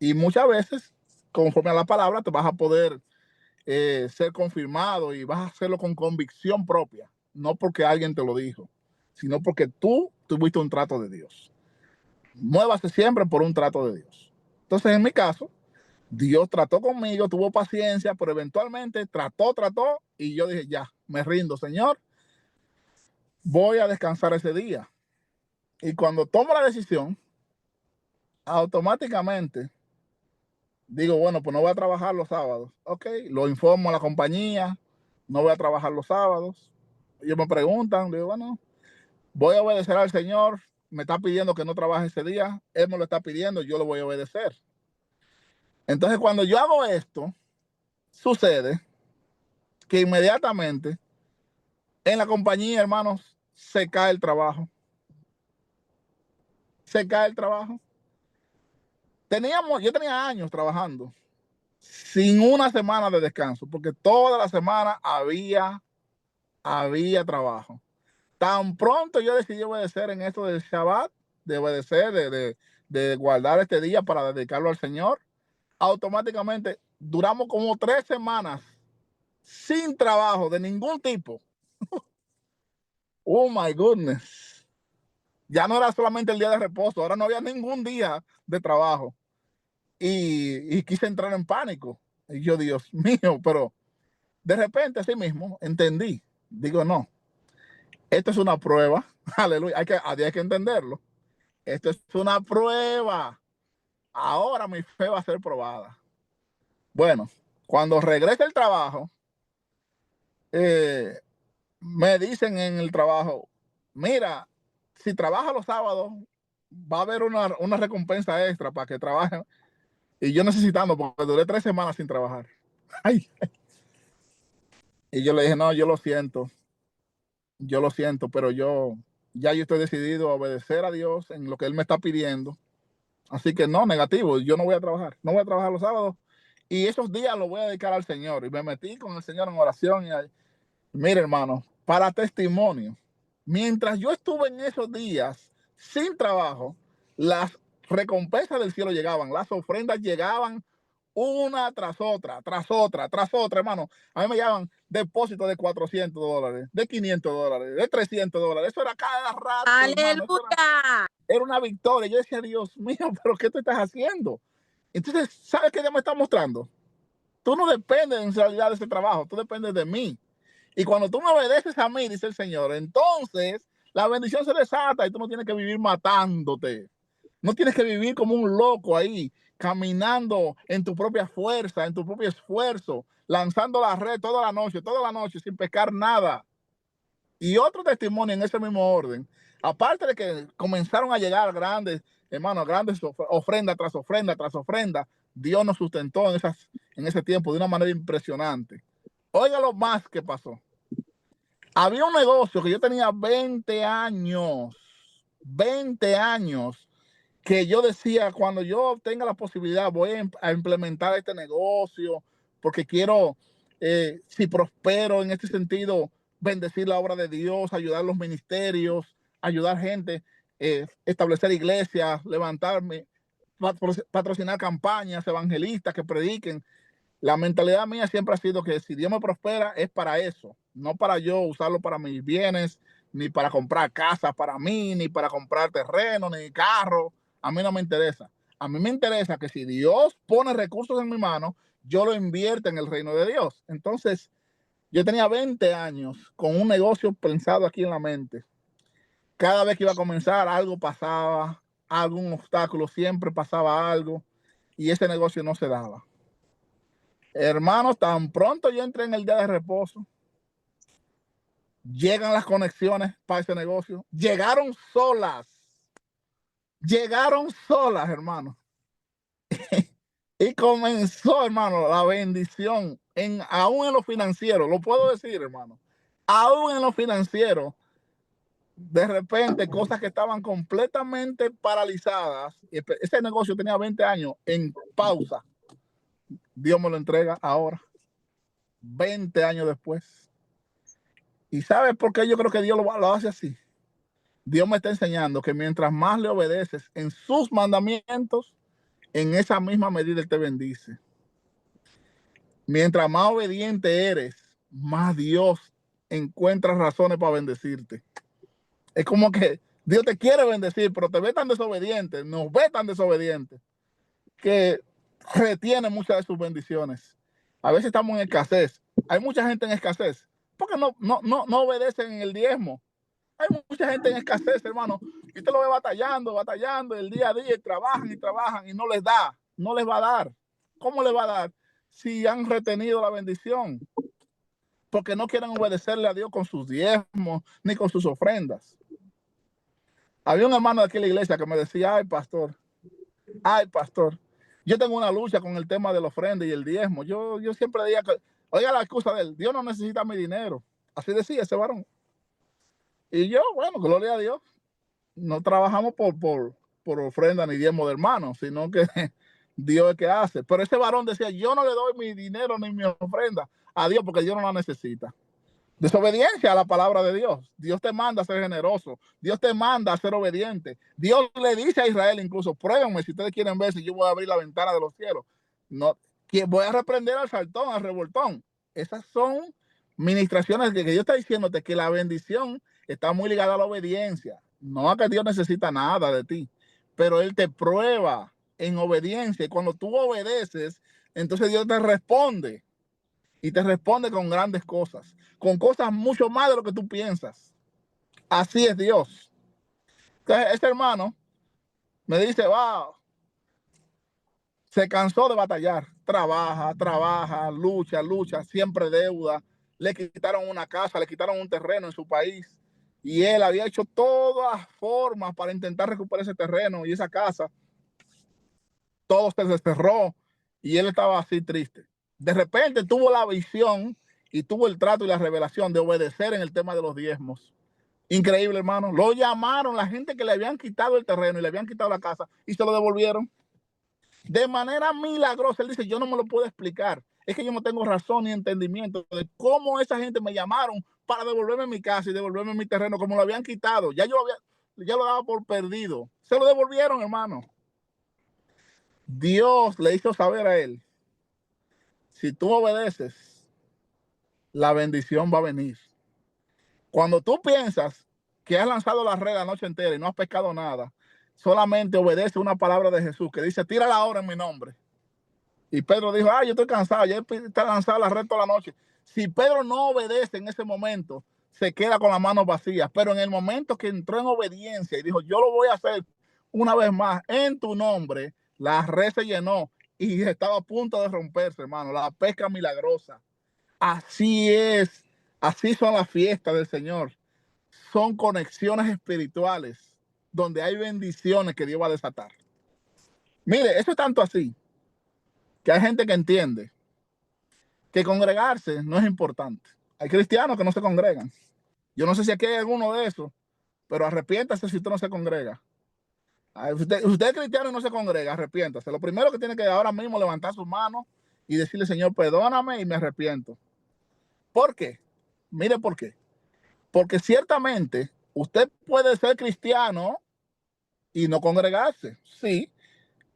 Y muchas veces, conforme a la palabra, te vas a poder ser confirmado y vas a hacerlo con convicción propia, no porque alguien te lo dijo, sino porque tú tuviste un trato de Dios. Muévase siempre por un trato de Dios. Entonces, en mi caso, Dios trató conmigo, tuvo paciencia, pero eventualmente trató y yo dije, ya, me rindo, Señor, voy a descansar ese día. Y cuando tomo la decisión, automáticamente digo, bueno, pues no voy a trabajar los sábados. Ok, lo informo a la compañía, no voy a trabajar los sábados. Ellos me preguntan, digo, bueno, voy a obedecer al Señor, me está pidiendo que no trabaje ese día, Él me lo está pidiendo, yo lo voy a obedecer. Entonces, cuando yo hago esto, sucede que inmediatamente en la compañía, hermanos, se cae el trabajo. Se cae el trabajo. Yo tenía años trabajando sin una semana de descanso, porque toda la semana había trabajo. Tan pronto yo decidí obedecer en esto del Shabbat, de obedecer, de guardar este día para dedicarlo al Señor, automáticamente duramos como 3 semanas sin trabajo de ningún tipo. Oh my goodness. Ya no era solamente el día de reposo, ahora no había ningún día de trabajo. Y quise entrar en pánico. Y yo, Dios mío, pero de repente así mismo entendí. Digo, no, esto es una prueba. Aleluya, hay que entenderlo. Esto es una prueba. Ahora mi fe va a ser probada. Bueno, cuando regrese el trabajo, me dicen en el trabajo, mira, si trabajas los sábados, va a haber una recompensa extra para que trabajen. Y yo necesitando, porque duré 3 semanas sin trabajar. Ay. Y yo le dije, no, yo lo siento, pero yo Ya yo estoy decidido a obedecer a Dios en lo que Él me está pidiendo. Así que no, negativo, yo no voy a trabajar. No voy a trabajar los sábados. Y esos días los voy a dedicar al Señor. Y me metí con el Señor en oración. Mire, hermano, para testimonio, mientras yo estuve en esos días sin trabajo, las recompensas del cielo llegaban, las ofrendas llegaban una tras otra, tras otra, tras otra, hermano. A mí me llevaban depósitos de $400, de $500, de $300. Eso era cada rato, hermano.
Aleluya.
Era una victoria. Yo decía, Dios mío, pero ¿qué tú estás haciendo? Entonces, ¿sabes qué Dios me está mostrando? Tú no dependes en realidad de ese trabajo, tú dependes de mí. Y cuando tú me obedeces a mí, dice el Señor, entonces la bendición se desata y tú no tienes que vivir matándote. No tienes que vivir como un loco ahí, caminando en tu propia fuerza, en tu propio esfuerzo, lanzando la red toda la noche, sin pescar nada. Y otro testimonio en ese mismo orden, aparte de que comenzaron a llegar grandes, hermanos, grandes ofrenda tras ofrenda tras ofrenda, Dios nos sustentó en ese tiempo de una manera impresionante. Oiga lo más que pasó. Había un negocio que yo tenía 20 años, que yo decía, cuando yo tenga la posibilidad, voy a implementar este negocio, porque quiero, si prospero en este sentido, bendecir la obra de Dios, ayudar a los ministerios, ayudar gente, establecer iglesias, levantarme, patrocinar campañas evangelistas que prediquen. La mentalidad mía siempre ha sido que si Dios me prospera es para eso, no para yo usarlo para mis bienes, ni para comprar casas para mí, ni para comprar terreno, ni carro. A mí no me interesa. A mí me interesa que si Dios pone recursos en mi mano, yo lo invierta en el reino de Dios. Entonces, yo tenía 20 años con un negocio pensado aquí en la mente. Cada vez que iba a comenzar, algo pasaba, algún obstáculo, siempre pasaba algo, y ese negocio no se daba. Hermanos, tan pronto yo entré en el día de reposo, llegan las conexiones para ese negocio. Llegaron solas, hermano. Y comenzó, hermano, la bendición, aún en lo financiero, lo puedo decir, hermano. Aún en lo financiero, de repente, cosas que estaban completamente paralizadas. Ese negocio tenía 20 años en pausa. Dios me lo entrega ahora, 20 años después. ¿Y sabes por qué yo creo que Dios lo hace así? Dios me está enseñando que mientras más le obedeces en sus mandamientos, en esa misma medida Él te bendice. Mientras más obediente eres, más Dios encuentra razones para bendecirte. Es como que Dios te quiere bendecir, pero te ve tan desobediente, nos ve tan desobediente, que retiene muchas de sus bendiciones. A veces estamos en escasez. Hay mucha gente en escasez porque no obedecen en el diezmo. Hay mucha gente en escasez, hermano, y usted lo ve batallando el día a día, y trabajan y no les da, no les va a dar. ¿Cómo les va a dar si han retenido la bendición? Porque no quieren obedecerle a Dios con sus diezmos ni con sus ofrendas. Había un hermano de aquí en la iglesia que me decía, ay, pastor, yo tengo una lucha con el tema de la ofrenda y el diezmo. Yo siempre decía que, oiga la excusa de él, Dios no necesita mi dinero. Así decía ese varón. Y yo, bueno, gloria a Dios, no trabajamos por ofrenda ni diezmo de hermanos, sino que Dios es que hace. Pero ese varón decía, yo no le doy mi dinero ni mi ofrenda a Dios porque Dios no la necesita. Desobediencia a la palabra de Dios. Dios te manda a ser generoso. Dios te manda a ser obediente. Dios le dice a Israel incluso, pruébenme si ustedes quieren ver si yo voy a abrir la ventana de los cielos. No, que voy a reprender al saltón, al revoltón. Esas son ministraciones que Dios está diciéndote que la bendición está muy ligada a la obediencia. No a que Dios necesita nada de ti, pero Él te prueba en obediencia. Y cuando tú obedeces, entonces Dios te responde. Y te responde con grandes cosas, con cosas mucho más de lo que tú piensas. Así es Dios. Entonces, este hermano me dice, wow, se cansó de batallar, trabaja, lucha, siempre deuda. Le quitaron una casa, le quitaron un terreno en su país. Y él había hecho todas formas para intentar recuperar ese terreno y esa casa. Todo se desterró y él estaba así triste. De repente tuvo la visión y tuvo el trato y la revelación de obedecer en el tema de los diezmos. Increíble, hermano. Lo llamaron la gente que le habían quitado el terreno y le habían quitado la casa y se lo devolvieron. De manera milagrosa. Él dice, yo no me lo puedo explicar. Es que yo no tengo razón ni entendimiento de cómo esa gente me llamaron para devolverme mi casa y devolverme mi terreno como lo habían quitado. Ya lo daba por perdido. Se lo devolvieron, hermano. Dios le hizo saber a él, si tú obedeces, la bendición va a venir. Cuando tú piensas que has lanzado la red la noche entera y no has pescado nada, solamente obedece una palabra de Jesús que dice, tírala ahora en mi nombre. Y Pedro dijo, yo estoy cansado, ya está lanzado la red toda la noche. Si Pedro no obedece en ese momento, se queda con las manos vacías. Pero en el momento que entró en obediencia y dijo, yo lo voy a hacer una vez más en tu nombre, la red se llenó y estaba a punto de romperse, hermano. La pesca milagrosa. Así es. Así son las fiestas del Señor. Son conexiones espirituales donde hay bendiciones que Dios va a desatar. Mire, eso es tanto así que hay gente que entiende que congregarse no es importante. Hay cristianos que no se congregan. Yo no sé si aquí hay alguno de esos, pero arrepiéntase si usted no se congrega. Usted es cristiano y no se congrega, arrepiéntase. Lo primero que tiene que ahora mismo levantar sus manos y decirle, Señor, perdóname y me arrepiento. ¿Por qué? Mire por qué. Porque ciertamente usted puede ser cristiano y no congregarse. Sí,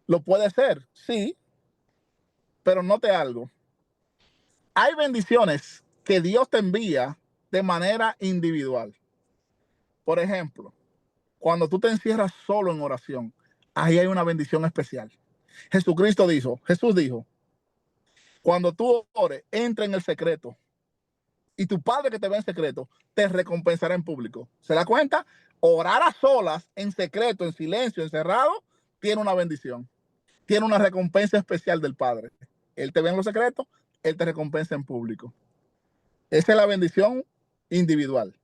lo puede ser, sí, pero note algo. Hay bendiciones que Dios te envía de manera individual. Por ejemplo, cuando tú te encierras solo en oración, ahí hay una bendición especial. Jesús dijo, cuando tú ores, entra en el secreto y tu Padre que te ve en secreto te recompensará en público. ¿Se da cuenta? Orar a solas, en secreto, en silencio, encerrado, tiene una bendición. Tiene una recompensa especial del Padre. Él te ve en los secretos, Él te recompensa en público. Esa es la bendición individual.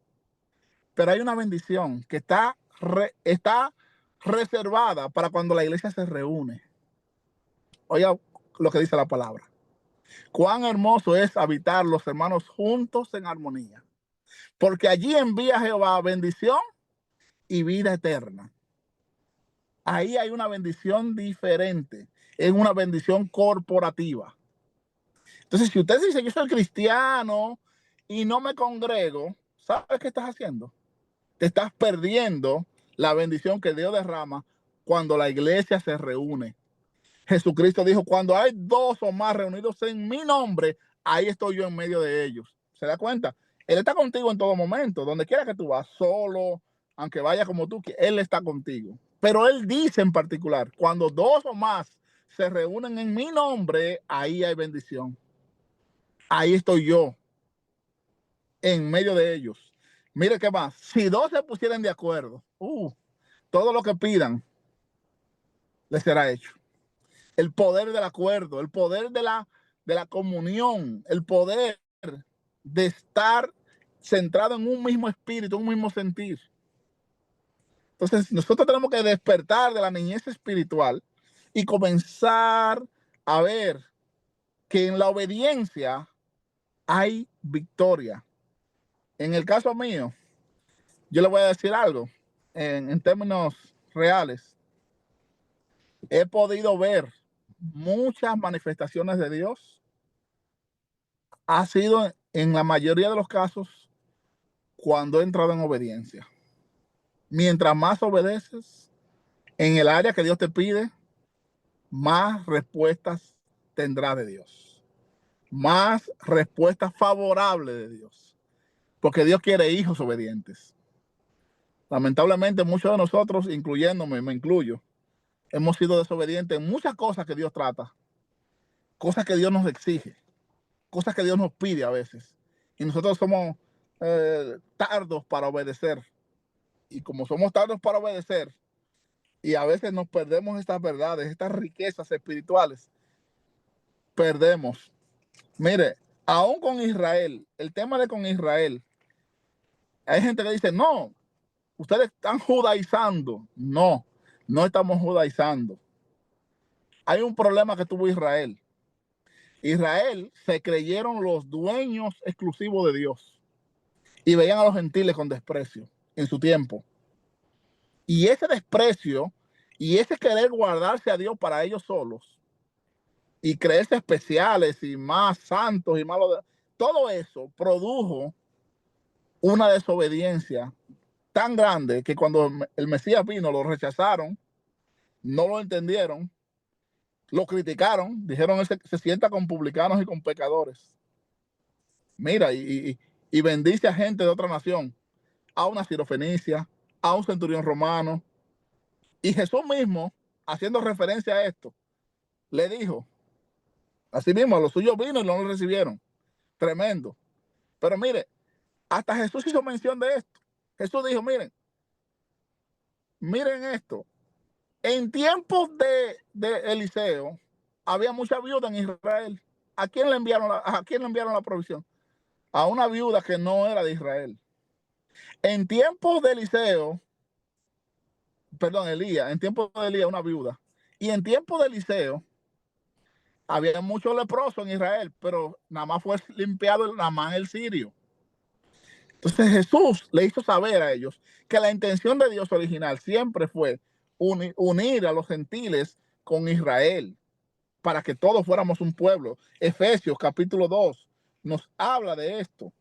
Pero hay una bendición que está reservada para cuando la iglesia se reúne. Oiga lo que dice la palabra. Cuán hermoso es habitar los hermanos juntos en armonía. Porque allí envía Jehová bendición y vida eterna. Ahí hay una bendición diferente. Es una bendición corporativa. Entonces, si usted dice, yo soy cristiano y no me congrego, ¿sabes qué estás haciendo? Te estás perdiendo la bendición que Dios derrama cuando la iglesia se reúne. Jesucristo dijo, cuando hay dos o más reunidos en mi nombre, ahí estoy yo en medio de ellos. ¿Se da cuenta? Él está contigo en todo momento, donde quiera que tú vas, solo, aunque vaya como tú, que Él está contigo. Pero Él dice en particular, cuando dos o más se reúnen en mi nombre, ahí hay bendición. Ahí estoy yo, en medio de ellos. Mire qué más, si dos se pusieran de acuerdo, todo lo que pidan les será hecho. El poder del acuerdo, el poder de la comunión, el poder de estar centrado en un mismo espíritu, un mismo sentir. Entonces, nosotros tenemos que despertar de la niñez espiritual y comenzar a ver que en la obediencia hay victoria. En el caso mío, yo le voy a decir algo, en términos reales. He podido ver muchas manifestaciones de Dios. Ha sido en la mayoría de los casos cuando he entrado en obediencia. Mientras más obedeces en el área que Dios te pide, más respuestas tendrás de Dios. Más respuestas favorables de Dios. Porque Dios quiere hijos obedientes. Lamentablemente muchos de nosotros, incluyéndome, me incluyo, hemos sido desobedientes en muchas cosas que Dios trata. Cosas que Dios nos exige. Cosas que Dios nos pide a veces. Y nosotros somos tardos para obedecer. Y como somos tardos para obedecer, y a veces nos perdemos estas verdades, estas riquezas espirituales, perdemos. Mire, aún con Israel, el tema de con Israel, hay gente que dice, no, ustedes están judaizando. No, no estamos judaizando. Hay un problema que tuvo Israel. Israel se creyeron los dueños exclusivos de Dios y veían a los gentiles con desprecio. en su tiempo. Y ese desprecio y ese querer guardarse a Dios para ellos solos y creerse especiales y más santos y malos, todo eso produjo una desobediencia tan grande que cuando el Mesías vino lo rechazaron, no lo entendieron, lo criticaron, dijeron él se sienta con publicanos y con pecadores. Mira, y bendice a gente de otra nación, a una sirofenicia, a un centurión romano. Y Jesús mismo, haciendo referencia a esto, le dijo, así mismo, a los suyos vino y no lo recibieron. Tremendo. Pero mire, hasta Jesús hizo mención de esto. Jesús dijo, miren esto. En tiempos de Eliseo, había mucha viuda en Israel. ¿A quién le enviaron la provisión? A una viuda que no era de Israel. En tiempos de Eliseo, perdón, Elías, en tiempos de Elías, una viuda. Y en tiempos de Eliseo, había muchos leprosos en Israel, pero nada más fue limpiado el Naamán el sirio. Entonces Jesús le hizo saber a ellos que la intención de Dios original siempre fue unir a los gentiles con Israel para que todos fuéramos un pueblo. Efesios capítulo 2 nos habla de esto.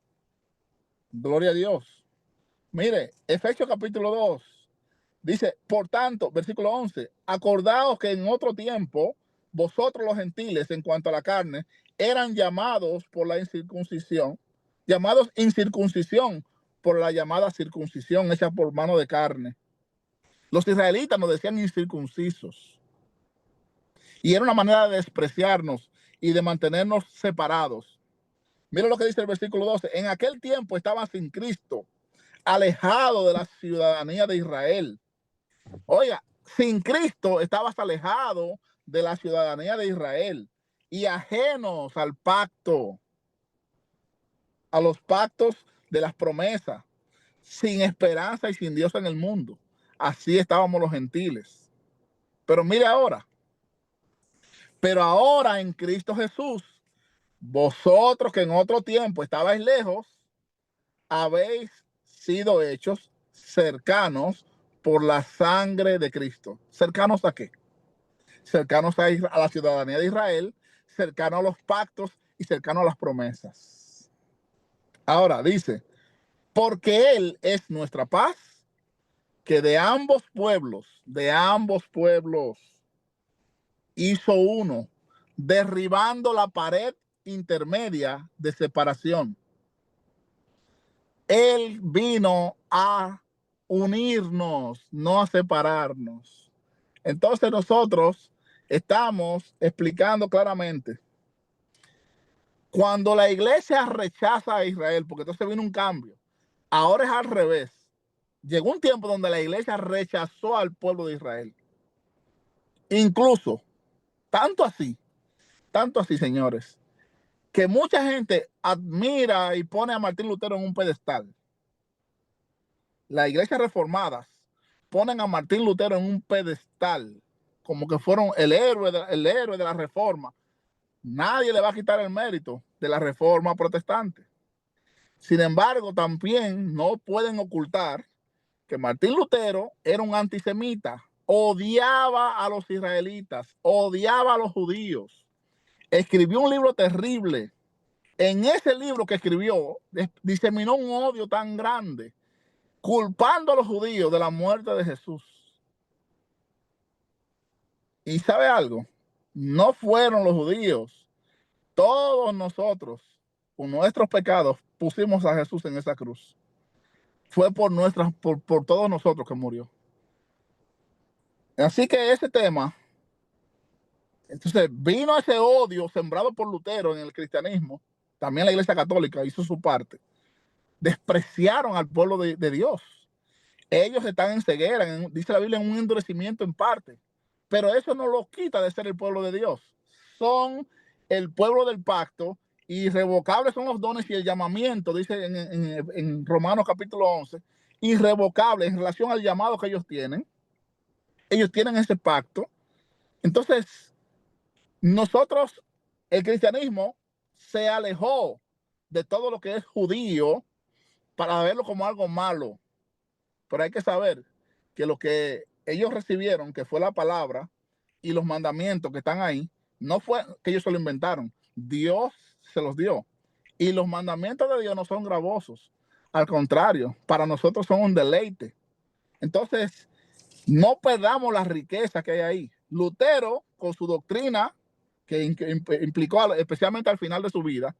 Gloria a Dios. Mire, Efesios capítulo 2 dice, por tanto, versículo 11, acordaos que en otro tiempo vosotros los gentiles en cuanto a la carne eran llamados por la incircuncisión, llamados incircuncisión por la llamada circuncisión hecha por mano de carne. Los israelitas nos decían incircuncisos. Y era una manera de despreciarnos y de mantenernos separados. Mira lo que dice el versículo 12. En aquel tiempo estaban sin Cristo, alejado de la ciudadanía de Israel. Oiga, sin Cristo estabas alejado de la ciudadanía de Israel y ajenos al pacto, a los pactos de las promesas, sin esperanza y sin Dios en el mundo. Así estábamos los gentiles. Pero mire ahora, en Cristo Jesús, vosotros que en otro tiempo estabais lejos, habéis sido hechos cercanos por la sangre de Cristo. ¿Cercanos a qué? Cercanos a la ciudadanía de Israel, cercanos a los pactos y cercanos a las promesas. Ahora dice, porque Él es nuestra paz, que de ambos pueblos hizo uno, derribando la pared intermedia de separación. Él vino a unirnos, no a separarnos. Entonces nosotros estamos explicando claramente, cuando la iglesia rechaza a Israel, porque entonces vino un cambio, ahora es al revés. Llegó un tiempo donde la iglesia rechazó al pueblo de Israel. Incluso, tanto así, señores, que mucha gente admira y pone a Martín Lutero en un pedestal. Las iglesias reformadas ponen a Martín Lutero en un pedestal, como que fueron el héroe de la reforma. Nadie le va a quitar el mérito de la reforma protestante. Sin embargo, también no pueden ocultar que Martín Lutero era un antisemita, odiaba a los israelitas, odiaba a los judíos. Escribió un libro terrible. En ese libro que escribió, diseminó un odio tan grande, culpando a los judíos de la muerte de Jesús. ¿Y sabe algo? No fueron los judíos. Todos nosotros, con nuestros pecados, pusimos a Jesús en esa cruz. Fue por todos nosotros que murió. Así que ese tema, entonces vino ese odio sembrado por Lutero en el cristianismo. También la Iglesia Católica hizo su parte. Despreciaron al pueblo de Dios. Ellos están en ceguera, dice la Biblia, en un endurecimiento en parte. Pero eso no los quita de ser el pueblo de Dios. Son el pueblo del pacto, irrevocables son los dones y el llamamiento, dice en Romanos capítulo 11, irrevocables en relación al llamado que ellos tienen. Ellos tienen ese pacto. Entonces, nosotros, el cristianismo se alejó de todo lo que es judío para verlo como algo malo. pero hay que saber que lo que ellos recibieron, que fue la palabra y los mandamientos que están ahí, no fue que ellos se lo inventaron, Dios se los dio. Y los mandamientos de Dios no son gravosos, al contrario, para nosotros son un deleite. Entonces, no perdamos la riqueza que hay ahí. Lutero, con su doctrina, que implicó especialmente al final de su vida,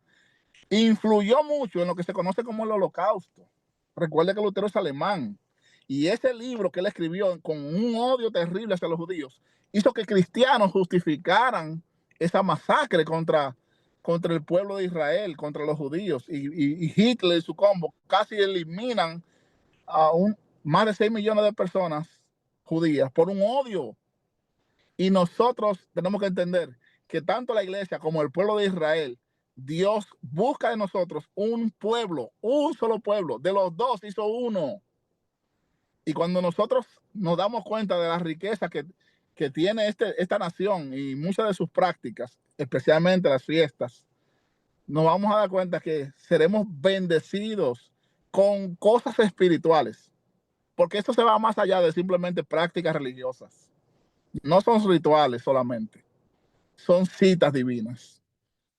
influyó mucho en lo que se conoce como el Holocausto. Recuerde que Lutero es alemán, y ese libro que él escribió con un odio terrible hacia los judíos hizo que cristianos justificaran esa masacre contra el pueblo de Israel, contra los judíos, y Hitler y su combo casi eliminan a más de 6 millones de personas judías por un odio. Y nosotros tenemos que entender que tanto la iglesia como el pueblo de Israel, Dios busca de nosotros un pueblo, un solo pueblo. De los dos hizo uno. Y cuando nosotros nos damos cuenta de la riqueza que tiene esta nación y muchas de sus prácticas, especialmente las fiestas, nos vamos a dar cuenta que seremos bendecidos con cosas espirituales. Porque esto se va más allá de simplemente prácticas religiosas. No son rituales solamente. Son citas divinas.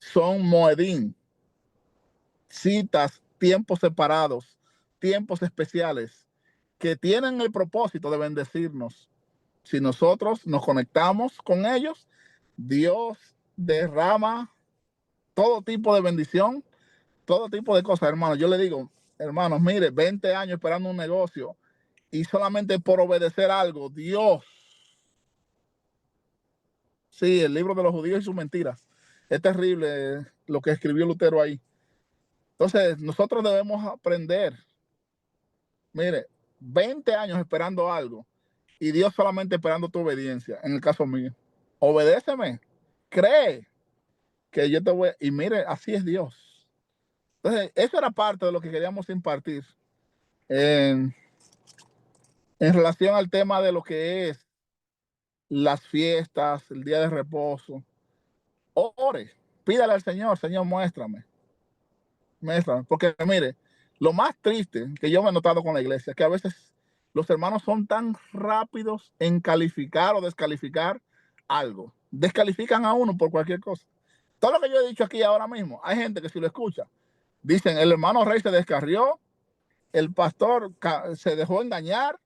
Son moedín. Citas, tiempos separados, tiempos especiales que tienen el propósito de bendecirnos. Si nosotros nos conectamos con ellos, Dios derrama todo tipo de bendición, todo tipo de cosas, hermanos. Yo le digo, hermanos, mire, 20 años esperando un negocio y solamente por obedecer algo, Dios. Sí, el libro de los judíos y sus mentiras. Es terrible lo que escribió Lutero ahí. Entonces, nosotros debemos aprender. Mire, 20 años esperando algo y Dios solamente esperando tu obediencia, en el caso mío. Obedéceme, cree que yo te voy. Y mire, así es Dios. Entonces, eso era parte de lo que queríamos impartir en relación al tema de lo que es las fiestas, el día de reposo. Ore, pídale al Señor, Señor, muéstrame. Porque mire, lo más triste que yo me he notado con la iglesia es que a veces los hermanos son tan rápidos en calificar o descalificar algo. Descalifican a uno por cualquier cosa. Todo lo que yo he dicho aquí ahora mismo, hay gente que si lo escucha, dicen, el hermano Rey se descarrió, el pastor se dejó engañar,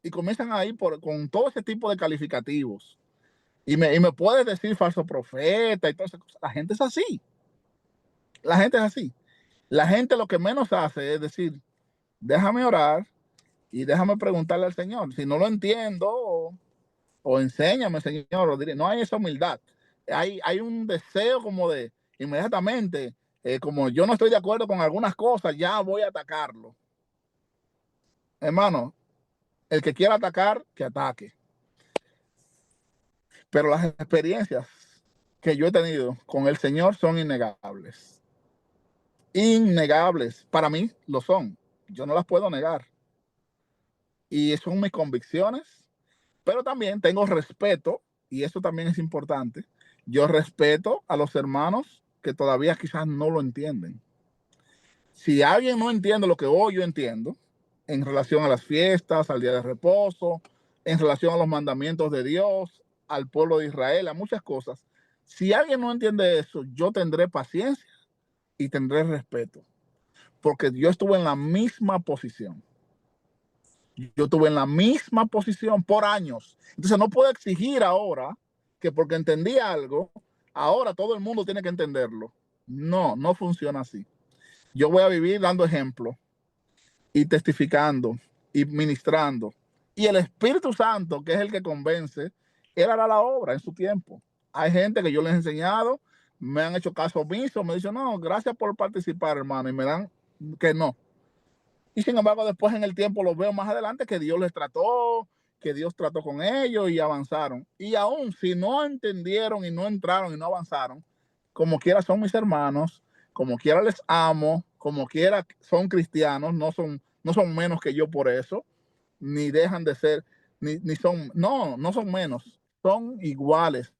y comienzan a ir con todo ese tipo de calificativos. Y me puedes decir falso profeta y todas esas cosas. La gente es así. La gente es así. La gente lo que menos hace es decir, déjame orar y déjame preguntarle al Señor. Si no lo entiendo, o enséñame, Señor, o diré, no hay esa humildad. Hay un deseo como de inmediatamente, como yo no estoy de acuerdo con algunas cosas, ya voy a atacarlo. Hermano, el que quiera atacar, que ataque. Pero las experiencias que yo he tenido con el Señor son innegables. Innegables. Para mí lo son. Yo no las puedo negar. Y son mis convicciones. Pero también tengo respeto, y eso también es importante. Yo respeto a los hermanos que todavía quizás no lo entienden. Si alguien no entiende lo que hoy yo entiendo, en relación a las fiestas, al día de reposo, en relación a los mandamientos de Dios, al pueblo de Israel, a muchas cosas. Si alguien no entiende eso, yo tendré paciencia y tendré respeto, porque yo estuve en la misma posición. Yo estuve en la misma posición por años. Entonces no puedo exigir ahora que porque entendí algo, ahora todo el mundo tiene que entenderlo. No, no funciona así. Yo voy a vivir dando ejemplo y testificando y ministrando. Y el Espíritu Santo, que es el que convence, él hará la obra en su tiempo. Hay gente que yo les he enseñado, me han hecho caso omiso, me dicen, no, gracias por participar, hermano, y me dan que no. Y sin embargo, después en el tiempo los veo más adelante que Dios les trató, que Dios trató con ellos y avanzaron. Y aún si no entendieron y no entraron y no avanzaron, como quiera son mis hermanos, como quiera les amo, como quiera son cristianos, no son menos que yo por eso, ni dejan de ser, ni son, no son menos, son iguales.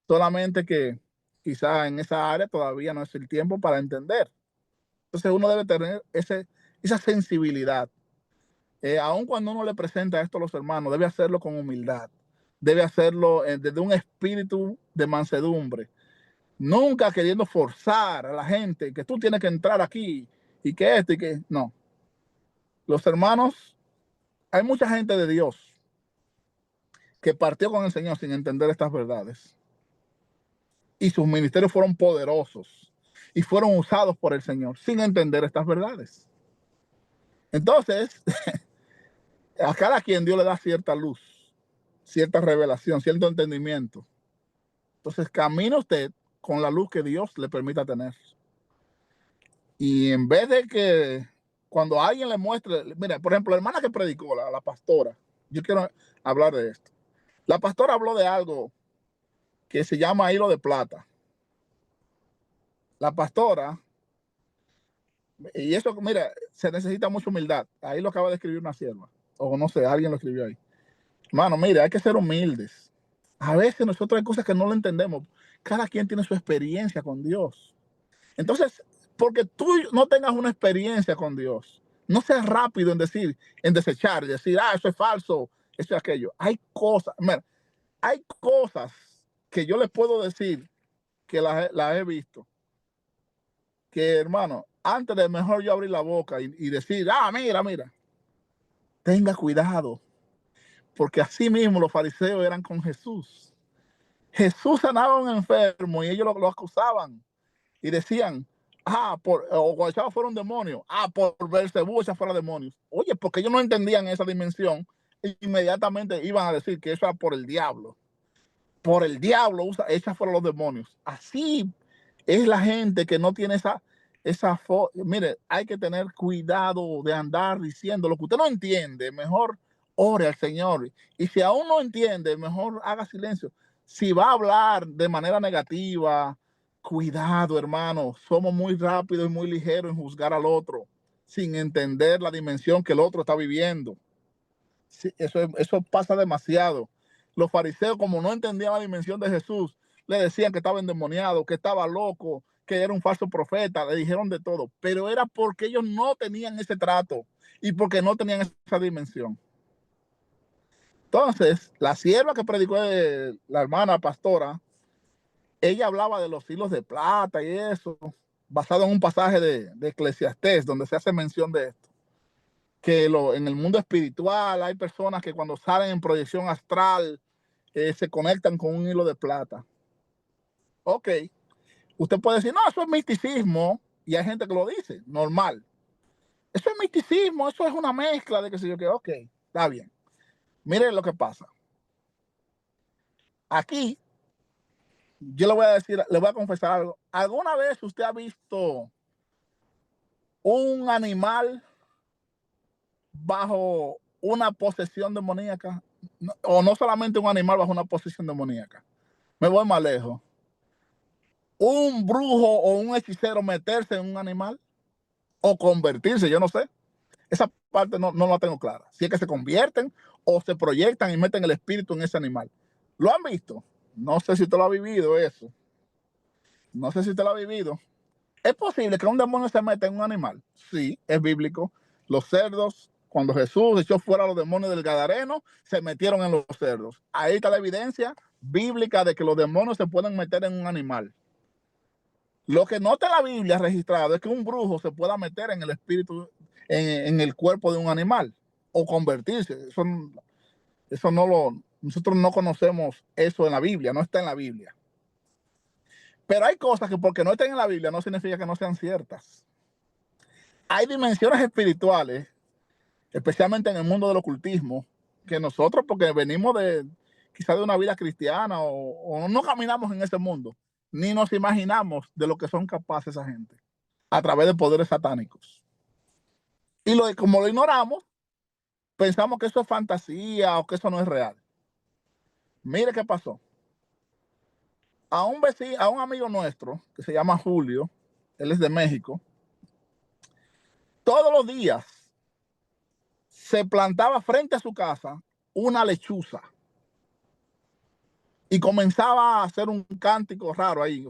Solamente que quizá en esa área todavía no es el tiempo para entender. Entonces uno debe tener esa sensibilidad. aun cuando uno le presenta esto a los hermanos, debe hacerlo con humildad, debe hacerlo desde un espíritu de mansedumbre, nunca queriendo forzar a la gente que tú tienes que entrar aquí y que esto y que no. Los hermanos, hay mucha gente de Dios que partió con el Señor sin entender estas verdades y sus ministerios fueron poderosos y fueron usados por el Señor sin entender estas verdades. Entonces, a cada quien Dios le da cierta luz, cierta revelación, cierto entendimiento. Entonces, camina usted con la luz que Dios le permita tener. Y en vez de que cuando alguien le muestre, mira, por ejemplo, la hermana que predicó, la pastora, yo quiero hablar de esto. La pastora habló de algo que se llama hilo de plata. La pastora, y eso, mira, se necesita mucha humildad. Ahí lo acaba de escribir una sierva, o no sé, alguien lo escribió ahí. Hermano, mira, hay que ser humildes. A veces nosotros hay cosas que no lo entendemos. Cada quien tiene su experiencia con Dios. Entonces, porque tú no tengas una experiencia con Dios, no seas rápido en decir, en desechar, decir, eso es falso, eso es aquello. Hay cosas, mira, hay cosas que yo les puedo decir que las he visto. Que, hermano, antes de mejor yo abrir la boca y decir, mira, tenga cuidado. Porque así mismo los fariseos eran con Jesús. Jesús sanaba a un enfermo y ellos lo acusaban y decían, o cuando echaba fuera un demonio, por Beelzebú echa fuera demonios. Oye, porque ellos no entendían esa dimensión, inmediatamente iban a decir que eso era por el diablo. Por el diablo echa fuera los demonios. Así es la gente que no tiene mire, hay que tener cuidado de andar diciendo lo que usted no entiende, mejor ore al Señor. Y si aún no entiende, mejor haga silencio. Si va a hablar de manera negativa, cuidado, hermano. Somos muy rápidos y muy ligeros en juzgar al otro, sin entender la dimensión que el otro está viviendo. Sí, eso pasa demasiado. Los fariseos, como no entendían la dimensión de Jesús, le decían que estaba endemoniado, que estaba loco, que era un falso profeta, le dijeron de todo, pero era porque ellos no tenían ese trato y porque no tenían esa dimensión. Entonces, la sierva que predicó la hermana pastora, ella hablaba de los hilos de plata y eso, basado en un pasaje de Eclesiastés, donde se hace mención de esto. Que en el mundo espiritual hay personas que cuando salen en proyección astral se conectan con un hilo de plata. Ok, usted puede decir, no, eso es misticismo, y hay gente que lo dice, normal. Eso es misticismo, eso es una mezcla de que sé yo qué. Ok, está bien. Miren lo que pasa. Aquí, yo le voy a decir, le voy a confesar algo. ¿Alguna vez usted ha visto un animal bajo una posesión demoníaca? O no solamente un animal bajo una posesión demoníaca. Me voy más lejos. Un brujo o un hechicero meterse en un animal o convertirse, yo no sé. Esa parte no la tengo clara. Si es que se convierten o se proyectan y meten el espíritu en ese animal. ¿Lo han visto? No sé si usted lo ha vivido eso. No sé si usted lo ha vivido. ¿Es posible que un demonio se meta en un animal? Sí, es bíblico. Los cerdos, cuando Jesús echó fuera a los demonios del Gadareno, se metieron en los cerdos. Ahí está la evidencia bíblica de que los demonios se pueden meter en un animal. Lo que no está en la Biblia registrado es que un brujo se pueda meter en el espíritu, en el cuerpo de un animal o convertirse. Nosotros no conocemos eso en la Biblia, no está en la Biblia. Pero hay cosas que porque no estén en la Biblia no significa que no sean ciertas. Hay dimensiones espirituales, especialmente en el mundo del ocultismo, que nosotros, porque venimos quizás de una vida cristiana o no caminamos en ese mundo, ni nos imaginamos de lo que son capaces esa gente a través de poderes satánicos. Y como lo ignoramos, pensamos que eso es fantasía o que eso no es real. Mire qué pasó. A un amigo nuestro que se llama Julio, él es de México, todos los días se plantaba frente a su casa una lechuza y comenzaba a hacer un cántico raro ahí,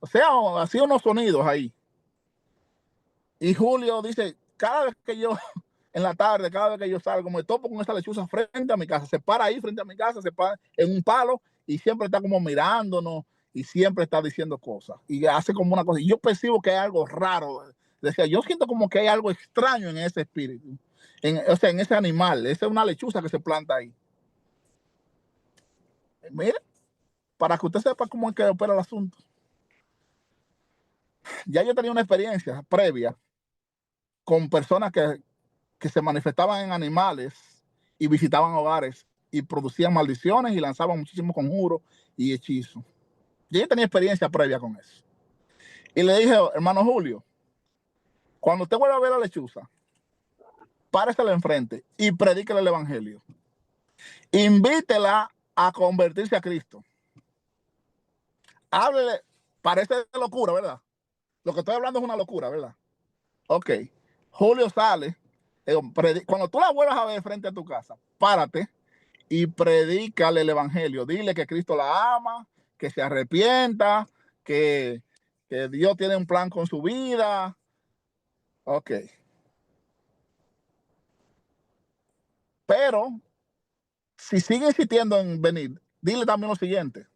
hacía unos sonidos ahí. Y Julio dice, cada vez que yo en la tarde, cada vez que yo salgo, me topo con esa lechuza frente a mi casa. Se para ahí frente a mi casa, se para en un palo y siempre está como mirándonos y siempre está diciendo cosas. Y hace como una cosa. Y yo percibo que hay algo raro. Decía, yo siento como que hay algo extraño en ese espíritu. O sea, en ese animal. Esa es una lechuza que se planta ahí. Mire, para que usted sepa cómo es que opera el asunto. Ya yo tenía una experiencia previa con personas que se manifestaban en animales y visitaban hogares y producían maldiciones y lanzaban muchísimos conjuros y hechizos. Yo tenía experiencia previa con eso. Y le dije, hermano Julio, cuando usted vuelva a ver a la lechuza, páresela enfrente y predíquele el evangelio. Invítela a convertirse a Cristo. Háblele, parece locura, ¿verdad? Lo que estoy hablando es una locura, ¿verdad? Ok. Julio sale. Cuando tú la vuelvas a ver frente a tu casa, párate y predícale el evangelio. Dile que Cristo la ama, que se arrepienta, que Dios tiene un plan con su vida. Ok. Pero si sigue insistiendo en venir, dile también lo siguiente.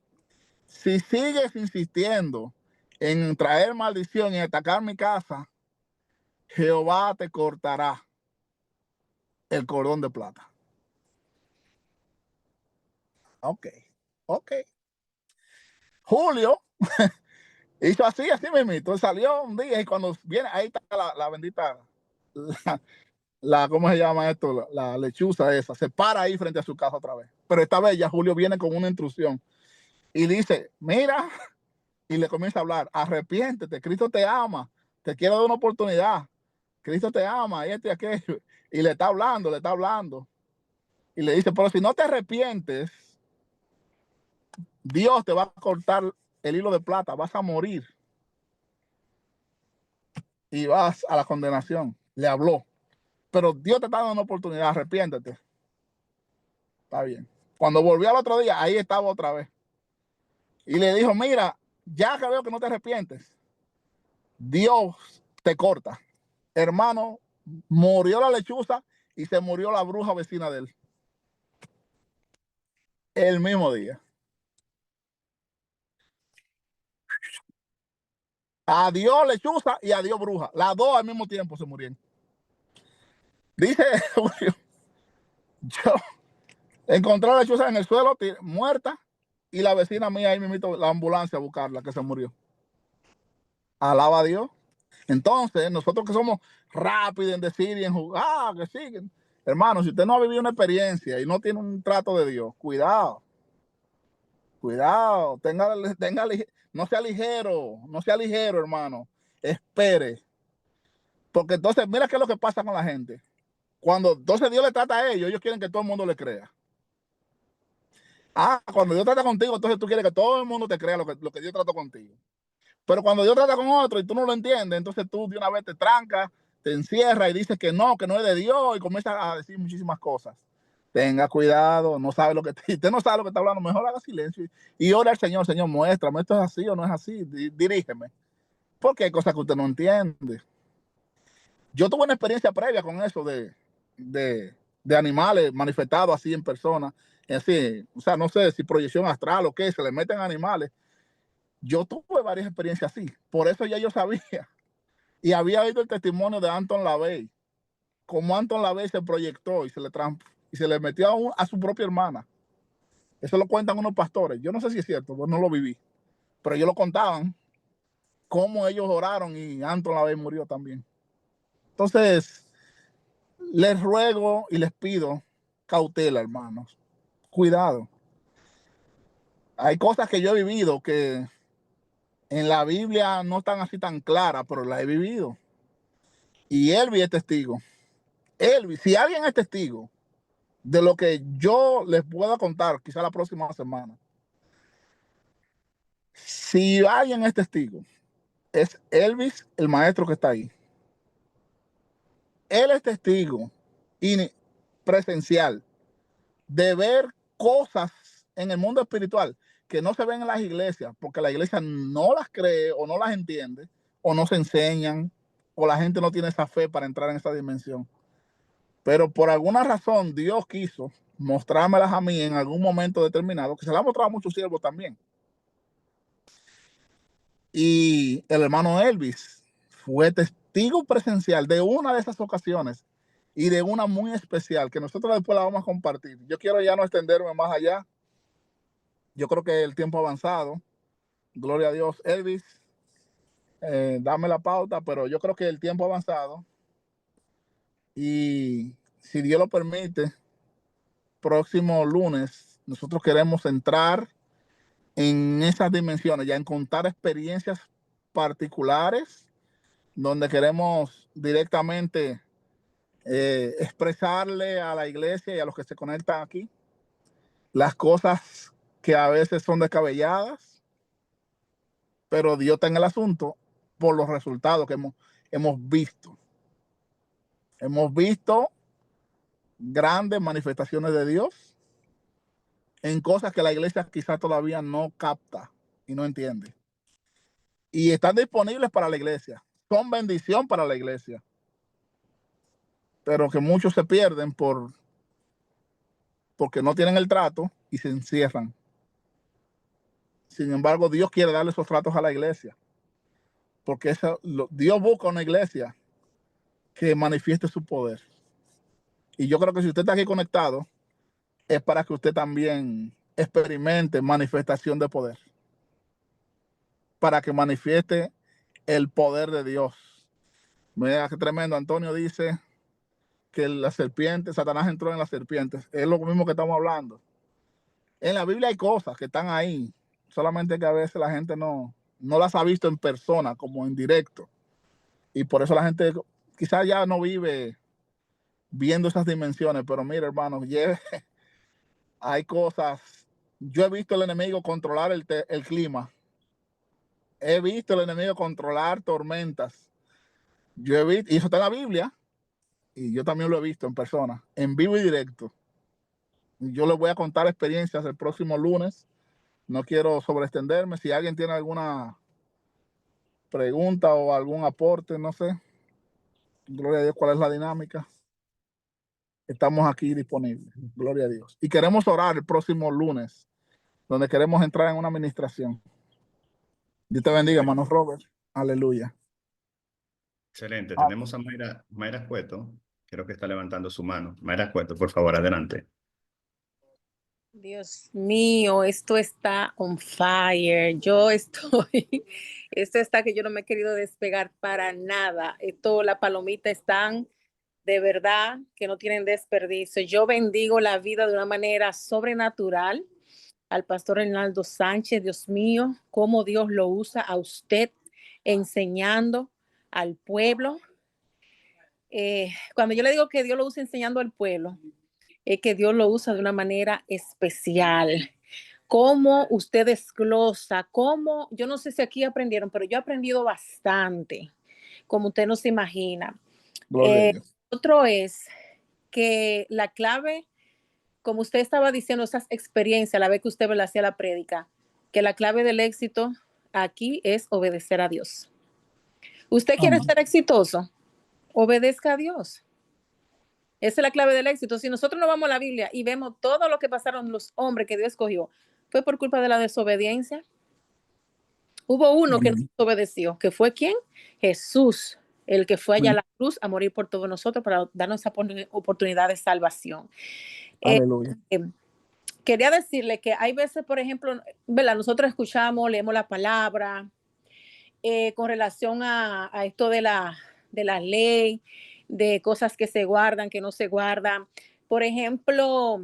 Si sigues insistiendo en traer maldición y atacar mi casa, Jehová te cortará el cordón de plata. Ok. Julio hizo así mismo. Salió un día y cuando viene, ahí está la bendita, ¿cómo se llama esto? La lechuza esa. Se para ahí frente a su casa otra vez. Pero esta vez ya Julio viene con una instrucción y dice, mira, y le comienza a hablar, arrepiéntete, Cristo te ama, te quiere dar una oportunidad, Cristo te ama, y aquello. Y le está hablando. Y le dice, pero si no te arrepientes, Dios te va a cortar el hilo de plata, vas a morir. Y vas a la condenación. Le habló. Pero Dios te está dando una oportunidad, arrepiéntete. Está bien. Cuando volvió al otro día, ahí estaba otra vez. Y le dijo, mira, ya que veo que no te arrepientes, Dios te corta. Hermano, murió la lechuza y se murió la bruja vecina de él. El mismo día. Adiós lechuza y adiós bruja. Las dos al mismo tiempo se murieron. Dice Julio, yo encontré la lechuza en el suelo muerta y la vecina mía ahí me invitó la ambulancia a buscarla, que se murió. Alaba a Dios. Entonces, nosotros que somos rápidos en decir y en jugar, que siguen. Hermano, si usted no ha vivido una experiencia y no tiene un trato de Dios, cuidado. Cuidado, no sea ligero, hermano. Espere. Porque entonces, mira qué es lo que pasa con la gente. Cuando entonces Dios le trata a ellos quieren que todo el mundo le crea. Cuando Dios trata contigo, entonces tú quieres que todo el mundo te crea lo que Dios trató contigo. Pero cuando Dios trata con otro y tú no lo entiendes, entonces tú de una vez te trancas, te encierras y dices que no es de Dios y comienzas a decir muchísimas cosas. Tenga cuidado, usted no sabe lo que está hablando, mejor haga silencio y ore al Señor. Señor, muéstrame, esto es así o no es así, dirígeme. Porque hay cosas que usted no entiende. Yo tuve una experiencia previa con eso de animales manifestados así en persona. Así, o sea, no sé si proyección astral o qué, se le meten animales. Yo tuve varias experiencias así. Por eso ya yo sabía. Y había oído el testimonio de Anton LaVey. Cómo Anton LaVey se proyectó y se le metió a su propia hermana. Eso lo cuentan unos pastores. Yo no sé si es cierto, pues no lo viví. Pero ellos lo contaban. Cómo ellos oraron y Anton LaVey murió también. Entonces, les ruego y les pido cautela, hermanos. Cuidado. Hay cosas que yo he vivido que en la Biblia no están así tan claras, pero las he vivido. Y Elvis es testigo. Elvis, si alguien es testigo de lo que yo les pueda contar, quizá la próxima semana, si alguien es testigo, es Elvis, el maestro que está ahí. Él es testigo presencial de ver cosas en el mundo espiritual que no se ven en las iglesias, porque la iglesia no las cree o no las entiende, o no se enseñan, o la gente no tiene esa fe para entrar en esa dimensión. pero por alguna razón Dios quiso mostrármelas a mí en algún momento determinado, que se las ha mostrado a muchos siervos también. Y el hermano Elvis fue testigo presencial de una de esas ocasiones y de una muy especial que nosotros después la vamos a compartir. Yo quiero ya no extenderme más allá. Yo creo que el tiempo ha avanzado. Gloria a Dios, Elvis. Dame la pauta, pero yo creo que el tiempo ha avanzado. Y si Dios lo permite, próximo lunes, nosotros queremos entrar en esas dimensiones, ya en contar experiencias particulares, donde queremos directamente expresarle a la iglesia y a los que se conectan aquí las cosas que a veces son descabelladas, pero Dios está en el asunto por los resultados que hemos visto. Hemos visto grandes manifestaciones de Dios en cosas que la iglesia quizás todavía no capta y no entiende. Y están disponibles para la iglesia. Son bendición para la iglesia. Pero que muchos se pierden porque no tienen el trato y se encierran. Sin embargo, Dios quiere darle esos tratos a la iglesia. Porque Dios busca una iglesia que manifieste su poder. Y yo creo que si usted está aquí conectado, es para que usted también experimente manifestación de poder. Para que manifieste el poder de Dios. Mira qué tremendo. Antonio dice que la serpiente, Satanás entró en las serpientes. Es lo mismo que estamos hablando. En la Biblia hay cosas que están ahí, solamente que a veces la gente no las ha visto en persona, como en directo. Y por eso la gente quizás ya no vive viendo esas dimensiones. Pero mira, hermano, hay cosas. Yo he visto al enemigo controlar el clima. He visto al enemigo controlar tormentas. Yo he visto, y eso está en la Biblia, y yo también lo he visto en persona, en vivo y directo. Yo les voy a contar experiencias el próximo lunes. No quiero sobreextenderme. Si alguien tiene alguna pregunta o algún aporte, no sé. Gloria a Dios, ¿cuál es la dinámica? Estamos aquí disponibles. Gloria a Dios. Y queremos orar el próximo lunes, donde queremos entrar en una administración. Dios te bendiga, hermano Robert. Aleluya.
Excelente. Tenemos a Mayra Cueto. Creo que está levantando su mano. Mayra Cueto, por favor, adelante.
Dios mío, esto está on fire. Esto está que yo no me he querido despegar para nada. Las palomitas están de verdad que no tienen desperdicio. Yo bendigo la vida de una manera sobrenatural al pastor Reinaldo Sánchez. Dios mío, cómo Dios lo usa a usted enseñando al pueblo. Cuando yo le digo que Dios lo usa enseñando al pueblo, es que Dios lo usa de una manera especial. Cómo usted desglosa, yo no sé si aquí aprendieron, pero yo he aprendido bastante, como usted no se imagina. Otro es que la clave, como usted estaba diciendo, esas experiencias, a la vez que usted le hacía la prédica, que la clave del éxito aquí es obedecer a Dios. ¿Usted quiere ser exitoso? Obedezca a Dios. Esa es la clave del éxito. Si nosotros no vamos a la Biblia y vemos todo lo que pasaron los hombres que Dios escogió, fue por culpa de la desobediencia. Hubo uno que no obedeció, que fue ¿quién? Jesús, el que fue allá a la cruz a morir por todos nosotros para darnos esa oportunidad de salvación.
Aleluya.
Quería decirle que hay veces, por ejemplo, ¿verdad? Nosotros escuchamos, leemos la palabra con relación a esto de la ley, de cosas que se guardan, que no se guardan. Por ejemplo,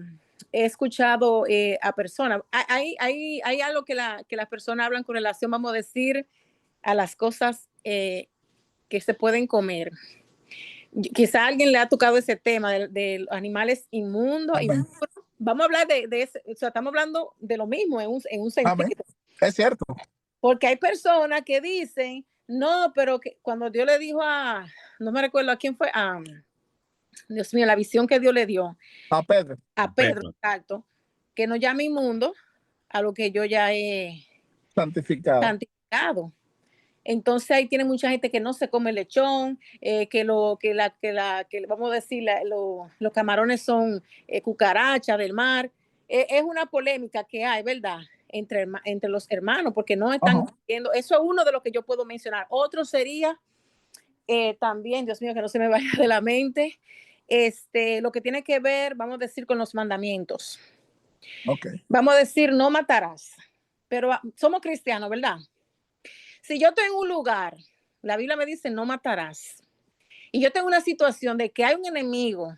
he escuchado a personas, hay algo que las personas hablan con relación, vamos a decir, a las cosas que se pueden comer. Quizá a alguien le ha tocado ese tema de animales inmundos. Vamos a hablar de eso, o sea, estamos hablando de lo mismo en un sentido.
Amén. Es cierto.
Porque hay personas que dicen, no, pero que cuando Dios le dijo no me recuerdo a quién fue, Dios mío, la visión que Dios le dio.
A Pedro.
A Pedro, exacto, que no llame inmundo a lo que yo ya he
santificado.
Entonces ahí tiene mucha gente que no se come lechón, que vamos a decir, los camarones son cucarachas del mar. Es una polémica que hay, ¿verdad? Entre los hermanos, porque no están viendo. Eso es uno de los que yo puedo mencionar. Otro sería también, Dios mío, que no se me vaya de la mente, lo que tiene que ver, vamos a decir, con los mandamientos.
Okay.
Vamos a decir, no matarás, pero somos cristianos, ¿verdad? Si yo estoy en un lugar, la Biblia me dice, no matarás, y yo tengo una situación de que hay un enemigo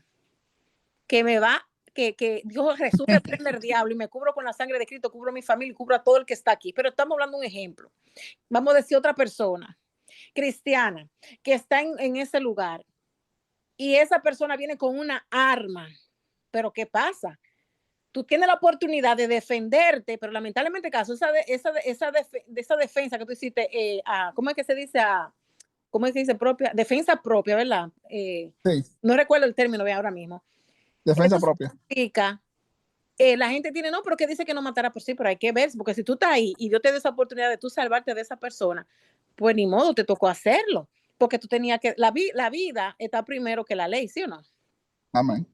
que me va, que Dios resuelve el primer diablo y me cubro con la sangre de Cristo, cubro a mi familia y cubro a todo el que está aquí, pero estamos hablando de un ejemplo. Vamos a decir otra persona cristiana que está en ese lugar y esa persona viene con una arma, pero ¿qué pasa? Tú tienes la oportunidad de defenderte, pero lamentablemente caso esa defensa que tú hiciste, ¿cómo es que se dice? ¿Cómo es que dice? Defensa propia, ¿verdad?
Sí,
No recuerdo el término ahora mismo.
defensa
Eso
propia.
significa, la gente tiene, no, pero que dice que no matará por sí, pero hay que ver, porque si tú estás ahí y yo te doy esa oportunidad de tú salvarte de esa persona, pues ni modo, te tocó hacerlo, porque tú tenías que, la vida está primero que la ley, ¿sí o no?
Amén.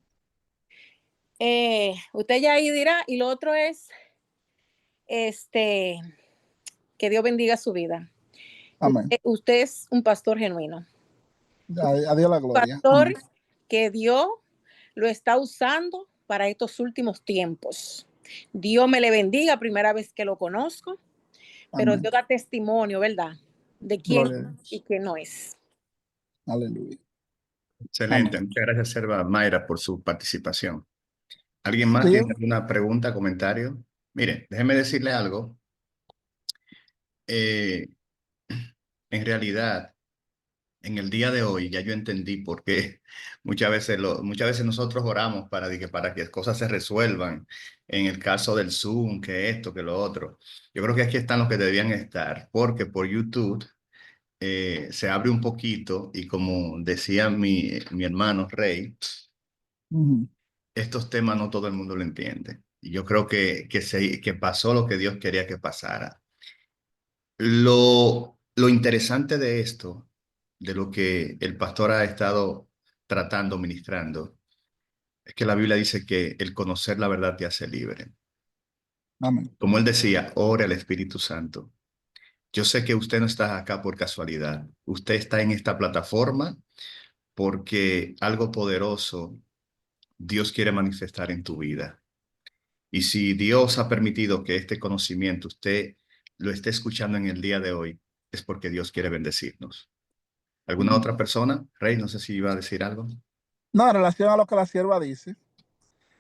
Usted ya ahí dirá, y lo otro es, que Dios bendiga su vida.
Amén.
Usted es un pastor genuino.
A Dios la gloria.
Pastor que Dios lo está usando para estos últimos tiempos. Dios me le bendiga, primera vez que lo conozco, pero
Amén.
Dios da testimonio, ¿verdad? De quién es y quién no es.
Aleluya.
Excelente.
Amén.
Muchas gracias, Serva Mayra, por su participación. ¿Alguien más
Sí.
tiene alguna pregunta, comentario? Mire, déjeme decirle algo. En realidad, en el día de hoy ya yo entendí por qué muchas veces nosotros oramos para que cosas se resuelvan. En el caso del Zoom, que esto, que lo otro. Yo creo que aquí están los que debían estar, porque por YouTube se abre un poquito y como decía mi hermano Rey, estos temas no todo el mundo lo entiende. Y yo creo que pasó lo que Dios quería que pasara. Lo interesante de esto, de lo que el pastor ha estado tratando, ministrando, es que la Biblia dice que el conocer la verdad te hace libre.
Amén.
Como él decía, ore al Espíritu Santo. Yo sé que usted no está acá por casualidad. Usted está en esta plataforma porque algo poderoso Dios quiere manifestar en tu vida. Y si Dios ha permitido que este conocimiento usted lo esté escuchando en el día de hoy, es porque Dios quiere bendecirnos. ¿Alguna otra persona? Rey, no sé si iba a decir algo.
No, en relación a lo que la sierva dice,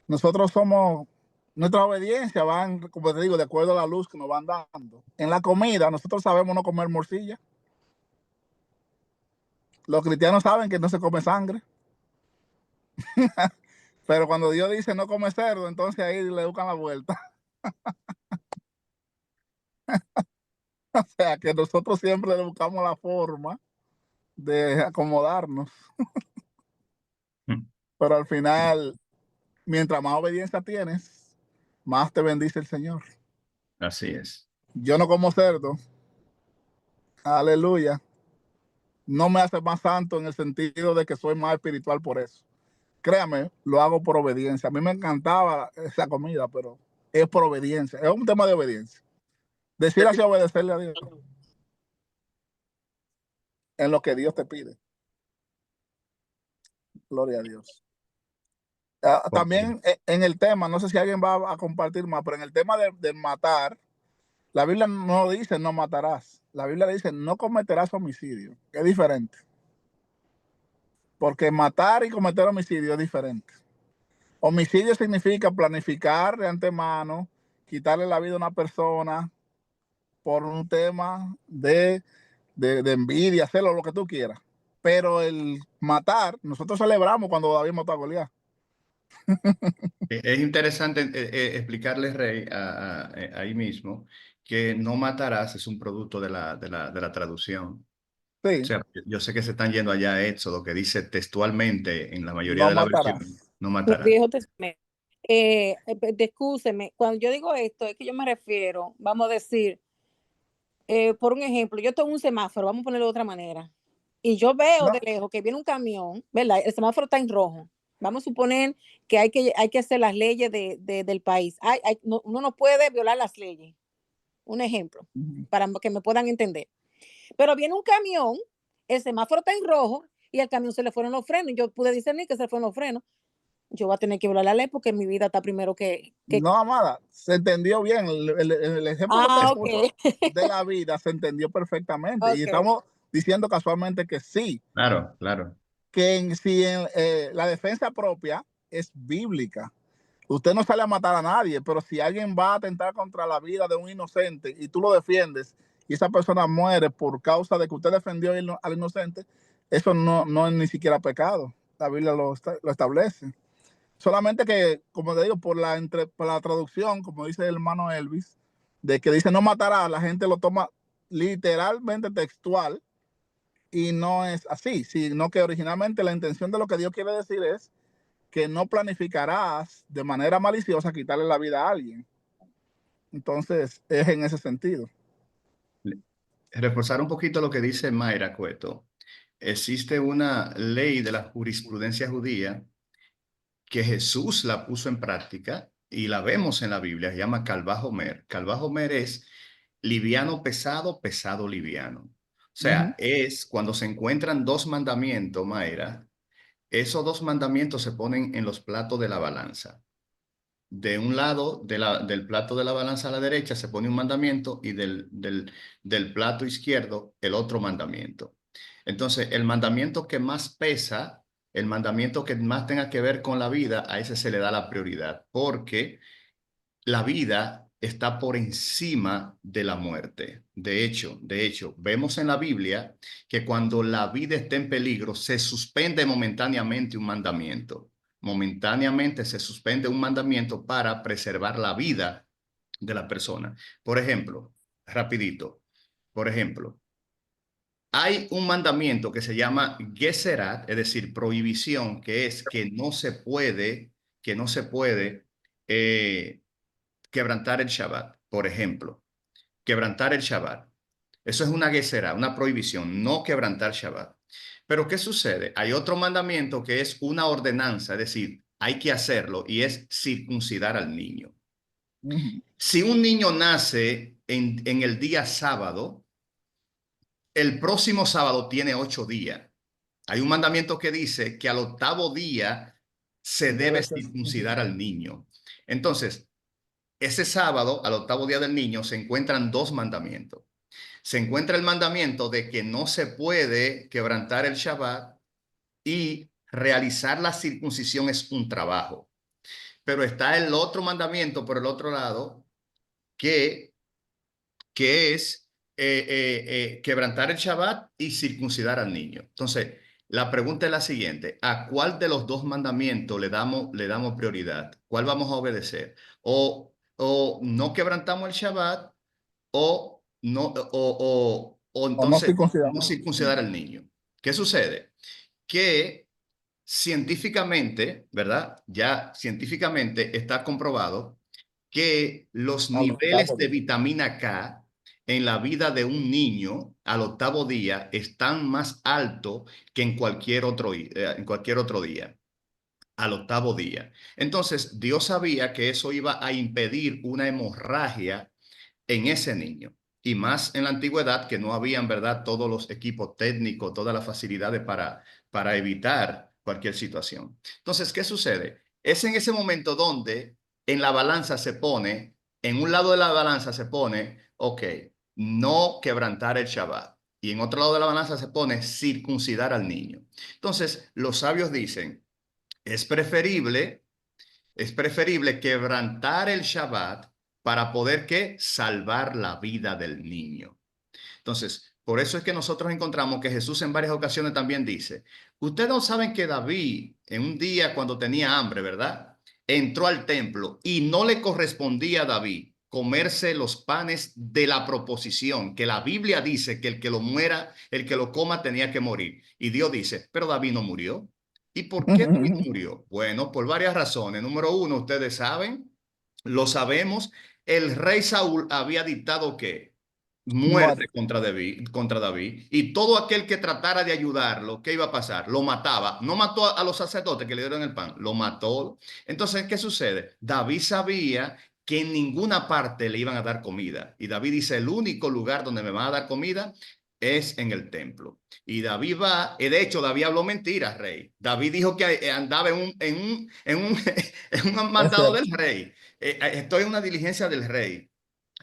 nosotros somos, nuestra obediencia van, como te digo, de acuerdo a la luz que nos van dando. En la comida, nosotros sabemos no comer morcilla. Los cristianos saben que no se come sangre. Pero cuando Dios dice no come cerdo, entonces ahí le buscan la vuelta. O sea, que nosotros siempre le buscamos la forma de acomodarnos. Pero al final, mientras más obediencia tienes, más te bendice el Señor.
Así es.
Yo no como cerdo. Aleluya. No me hace más santo en el sentido de que soy más espiritual por eso. Créame, lo hago por obediencia. A mí me encantaba esa comida, pero es por obediencia. Es un tema de obediencia. Decir así, obedecerle a Dios en lo que Dios te pide. Gloria a Dios. También en el tema, no sé si alguien va a compartir más, pero en el tema de matar, la Biblia no dice no matarás. La Biblia dice no cometerás homicidio. Es diferente. Porque matar y cometer homicidio es diferente. Homicidio significa planificar de antemano, quitarle la vida a una persona por un tema de envidia, hacerlo lo que tú quieras. Pero el matar, nosotros celebramos cuando David mató a Goliat.
Es interesante explicarle, Rey, ahí mismo, que no matarás es un producto de la traducción.
Sí.
O sea, yo sé que se están yendo allá a Éxodo, que dice textualmente en la mayoría
No
de la
matarás.
versión, no
Los
matarás.
viejos testamentos. Excúseme, cuando yo digo esto, es que yo me refiero, vamos a decir, por un ejemplo, yo tengo un semáforo, vamos a ponerlo de otra manera, y yo veo
No,
de lejos que viene un camión, ¿verdad? El semáforo está en rojo. Vamos a suponer que hay que hacer las leyes del país. Uno no puede violar las leyes. Un ejemplo, para que me puedan entender. Pero viene un camión, el semáforo está en rojo y al camión se le fueron los frenos. Yo pude discernir que se le fueron los frenos. Yo voy a tener que violar la ley porque mi vida está primero que...
no, Amada, se entendió bien. El ejemplo que
Ah,
usted
ok.
puso de la vida se entendió perfectamente. Y
Ok.
estamos diciendo casualmente que sí,
Claro, claro.
que la defensa propia es bíblica. Usted no sale a matar a nadie, pero si alguien va a atentar contra la vida de un inocente y tú lo defiendes y esa persona muere por causa de que usted defendió al inocente, eso no es ni siquiera pecado. La Biblia lo establece. Solamente que, como te digo, por la traducción, como dice el hermano Elvis, de que dice no matará, la gente lo toma literalmente textual y no es así, sino que originalmente la intención de lo que Dios quiere decir es que no planificarás de manera maliciosa quitarle la vida a alguien. Entonces, es en ese sentido.
Reforzar un poquito lo que dice Mayra Cueto. Existe una ley de la jurisprudencia judía que Jesús la puso en práctica y la vemos en la Biblia, se llama Calvajomer. Calvajomer es liviano pesado, pesado liviano. O sea, es cuando se encuentran dos mandamientos, Mayra, esos dos mandamientos se ponen en los platos de la balanza. De un lado del plato de la balanza a la derecha se pone un mandamiento y del plato izquierdo el otro mandamiento. Entonces, el mandamiento que más pesa, el mandamiento que más tenga que ver con la vida, a ese se le da la prioridad, porque la vida está por encima de la muerte. De hecho, vemos en la Biblia que cuando la vida está en peligro, se suspende momentáneamente un mandamiento. Momentáneamente se suspende un mandamiento para preservar la vida de la persona. Por ejemplo, rapidito, por ejemplo, hay un mandamiento que se llama Geserat, es decir, prohibición, que es que no se puede eh, quebrantar el Shabbat, por ejemplo. Quebrantar el Shabbat. Eso es una gesera, una prohibición, no quebrantar Shabbat. Pero ¿qué sucede? Hay otro mandamiento que es una ordenanza, es decir, hay que hacerlo y es circuncidar al niño. Si un niño nace en el día sábado, el próximo sábado tiene 8 días. Hay un mandamiento que dice que al 8º día se debe circuncidar al niño. Entonces, ese sábado, al 8º día del niño, se encuentran dos mandamientos. Se encuentra el mandamiento de que no se puede quebrantar el Shabbat y realizar la circuncisión es un trabajo. Pero está el otro mandamiento por el otro lado que es quebrantar el Shabbat y circuncidar al niño. Entonces, la pregunta es la siguiente: ¿a cuál de los dos mandamientos le damos prioridad? ¿Cuál vamos a obedecer? O no quebrantamos el Shabbat o
O no
entonces no
circuncidamos.
circuncidar al niño. ¿Qué sucede? Que científicamente, ¿verdad? Ya científicamente está comprobado que los niveles de vitamina K en la vida de un niño al 8º día están más altos que en cualquier otro día, al 8º día. Entonces, Dios sabía que eso iba a impedir una hemorragia en ese niño. Y más en la antigüedad, que no habían, ¿verdad?, todos los equipos técnicos, todas las facilidades para evitar cualquier situación. Entonces, ¿qué sucede? Es en ese momento donde en la balanza se pone, en un lado de la balanza se pone, ok, no quebrantar el Shabbat. Y en otro lado de la balanza se pone circuncidar al niño. Entonces, los sabios dicen, es preferible quebrantar el Shabbat para poder ¿qué? Salvar la vida del niño. Entonces, por eso es que nosotros encontramos que Jesús en varias ocasiones también dice, ustedes no saben que David en un día cuando tenía hambre, ¿verdad? Entró al templo y no le correspondía a David comerse los panes de la proposición, que la Biblia dice que el que lo coma tenía que morir. Y Dios dice, pero David no murió. ¿Y por qué David murió? Bueno, por varias razones. Número uno, ustedes saben, lo sabemos, el rey Saúl había dictado que muerte contra David, y todo aquel que tratara de ayudarlo, ¿qué iba a pasar? Lo mataba. No mató a los sacerdotes que le dieron el pan, lo mató. Entonces, ¿qué sucede? David sabía que en ninguna parte le iban a dar comida. Y David dice, el único lugar donde me van a dar comida es en el templo. Y David va, de hecho, David habló mentiras, rey. David dijo que andaba en un mandado del rey. Estoy en una diligencia del rey.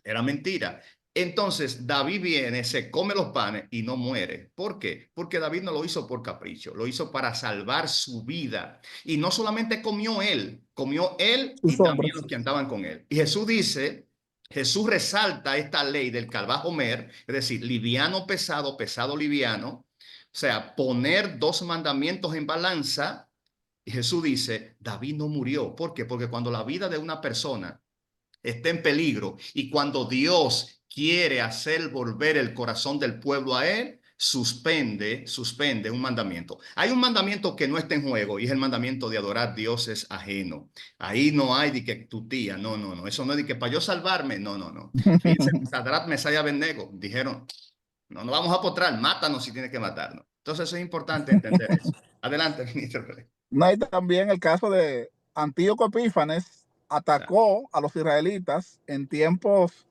Era mentira. Entonces David viene, se come los panes y no muere. ¿Por qué? Porque David no lo hizo por capricho, lo hizo para salvar su vida. Y no solamente comió él y también los que andaban con él. Y Jesús dice, Jesús resalta esta ley del calvajo homer, es decir, liviano, pesado, pesado, liviano. O sea, poner dos mandamientos en balanza. Y Jesús dice, David no murió. ¿Por qué? Porque cuando la vida de una persona está en peligro y cuando Dios quiere hacer volver el corazón del pueblo a él, suspende un mandamiento. Hay un mandamiento que no está en juego y es el mandamiento de adorar dioses ajenos. Ahí no hay de que tu tía, no. Eso no es de que para yo salvarme, no. Fíjense, Sadrach, Mesach y Abednego dijeron, no nos vamos a potrar, mátanos si tienes que matarnos. Entonces eso es importante entender eso. Adelante, ministro.
No hay también el caso de Antíoco Epífanes, atacó a los israelitas en tiempos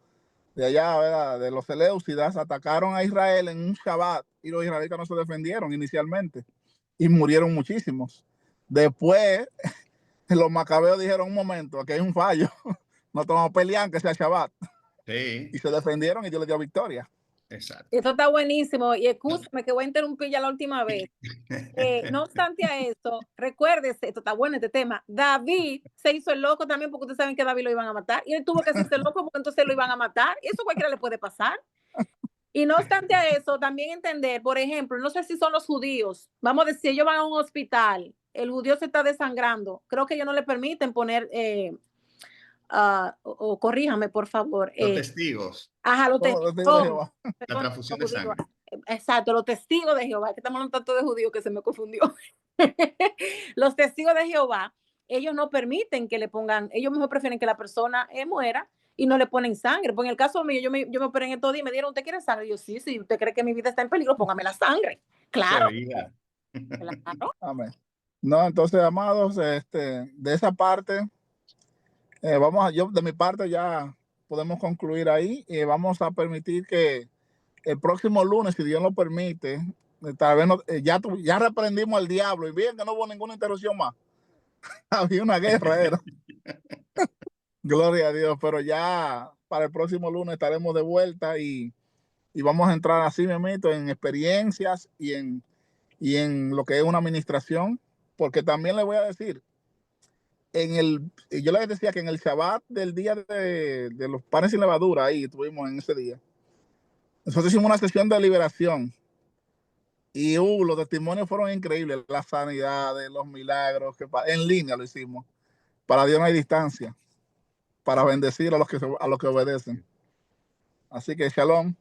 de allá, ¿verdad? De los Seleucidas, atacaron a Israel en un Shabbat y los israelitas no se defendieron inicialmente y murieron muchísimos. Después, los macabeos dijeron, un momento, aquí hay un fallo, no estamos peleando que sea Shabbat.
Sí.
Y se defendieron y Dios les dio victoria.
Exacto.
Esto está buenísimo y escúchame que voy a interrumpir ya la última vez. No obstante a eso, recuérdese, esto está bueno este tema, David se hizo el loco también porque ustedes saben que David lo iban a matar y él tuvo que hacerse loco porque entonces lo iban a matar y eso cualquiera le puede pasar. Y no obstante a eso, también entender, por ejemplo, no sé si son los judíos, vamos a decir, ellos van a un hospital, el judío se está desangrando, creo que ellos no le permiten poner, o corríjame por favor.
Los testigos.
Ajá, los testigos de Jehová.
La transfusión de sangre.
Exacto, los testigos de Jehová, que estamos hablando tanto de judíos que se me confundió. Los testigos de Jehová, ellos no permiten que le pongan, ellos mejor prefieren que la persona muera y no le ponen sangre. Pues en el caso mío, yo me operé en estos días y me dieron, ¿usted quiere sangre? Y yo, sí, usted cree que mi vida está en peligro, póngame la sangre. Claro.
Claro. Amén. No, entonces, amados, de esa parte, yo de mi parte ya podemos concluir ahí y vamos a permitir que el próximo lunes, si Dios lo permite, tal vez ya reprendimos al diablo y bien que no hubo ninguna interrupción más. Había una guerra, era. Gloria a Dios, pero ya para el próximo lunes estaremos de vuelta y vamos a entrar así mismo en experiencias y en lo que es una administración, porque también le voy a decir, yo les decía que en el Shabbat del día de los panes sin levadura, ahí estuvimos en ese día, nosotros hicimos una sesión de liberación y los testimonios fueron increíbles, las sanidades, los milagros, en línea lo hicimos. Para Dios no hay distancia, para bendecir a los que obedecen. Así que shalom,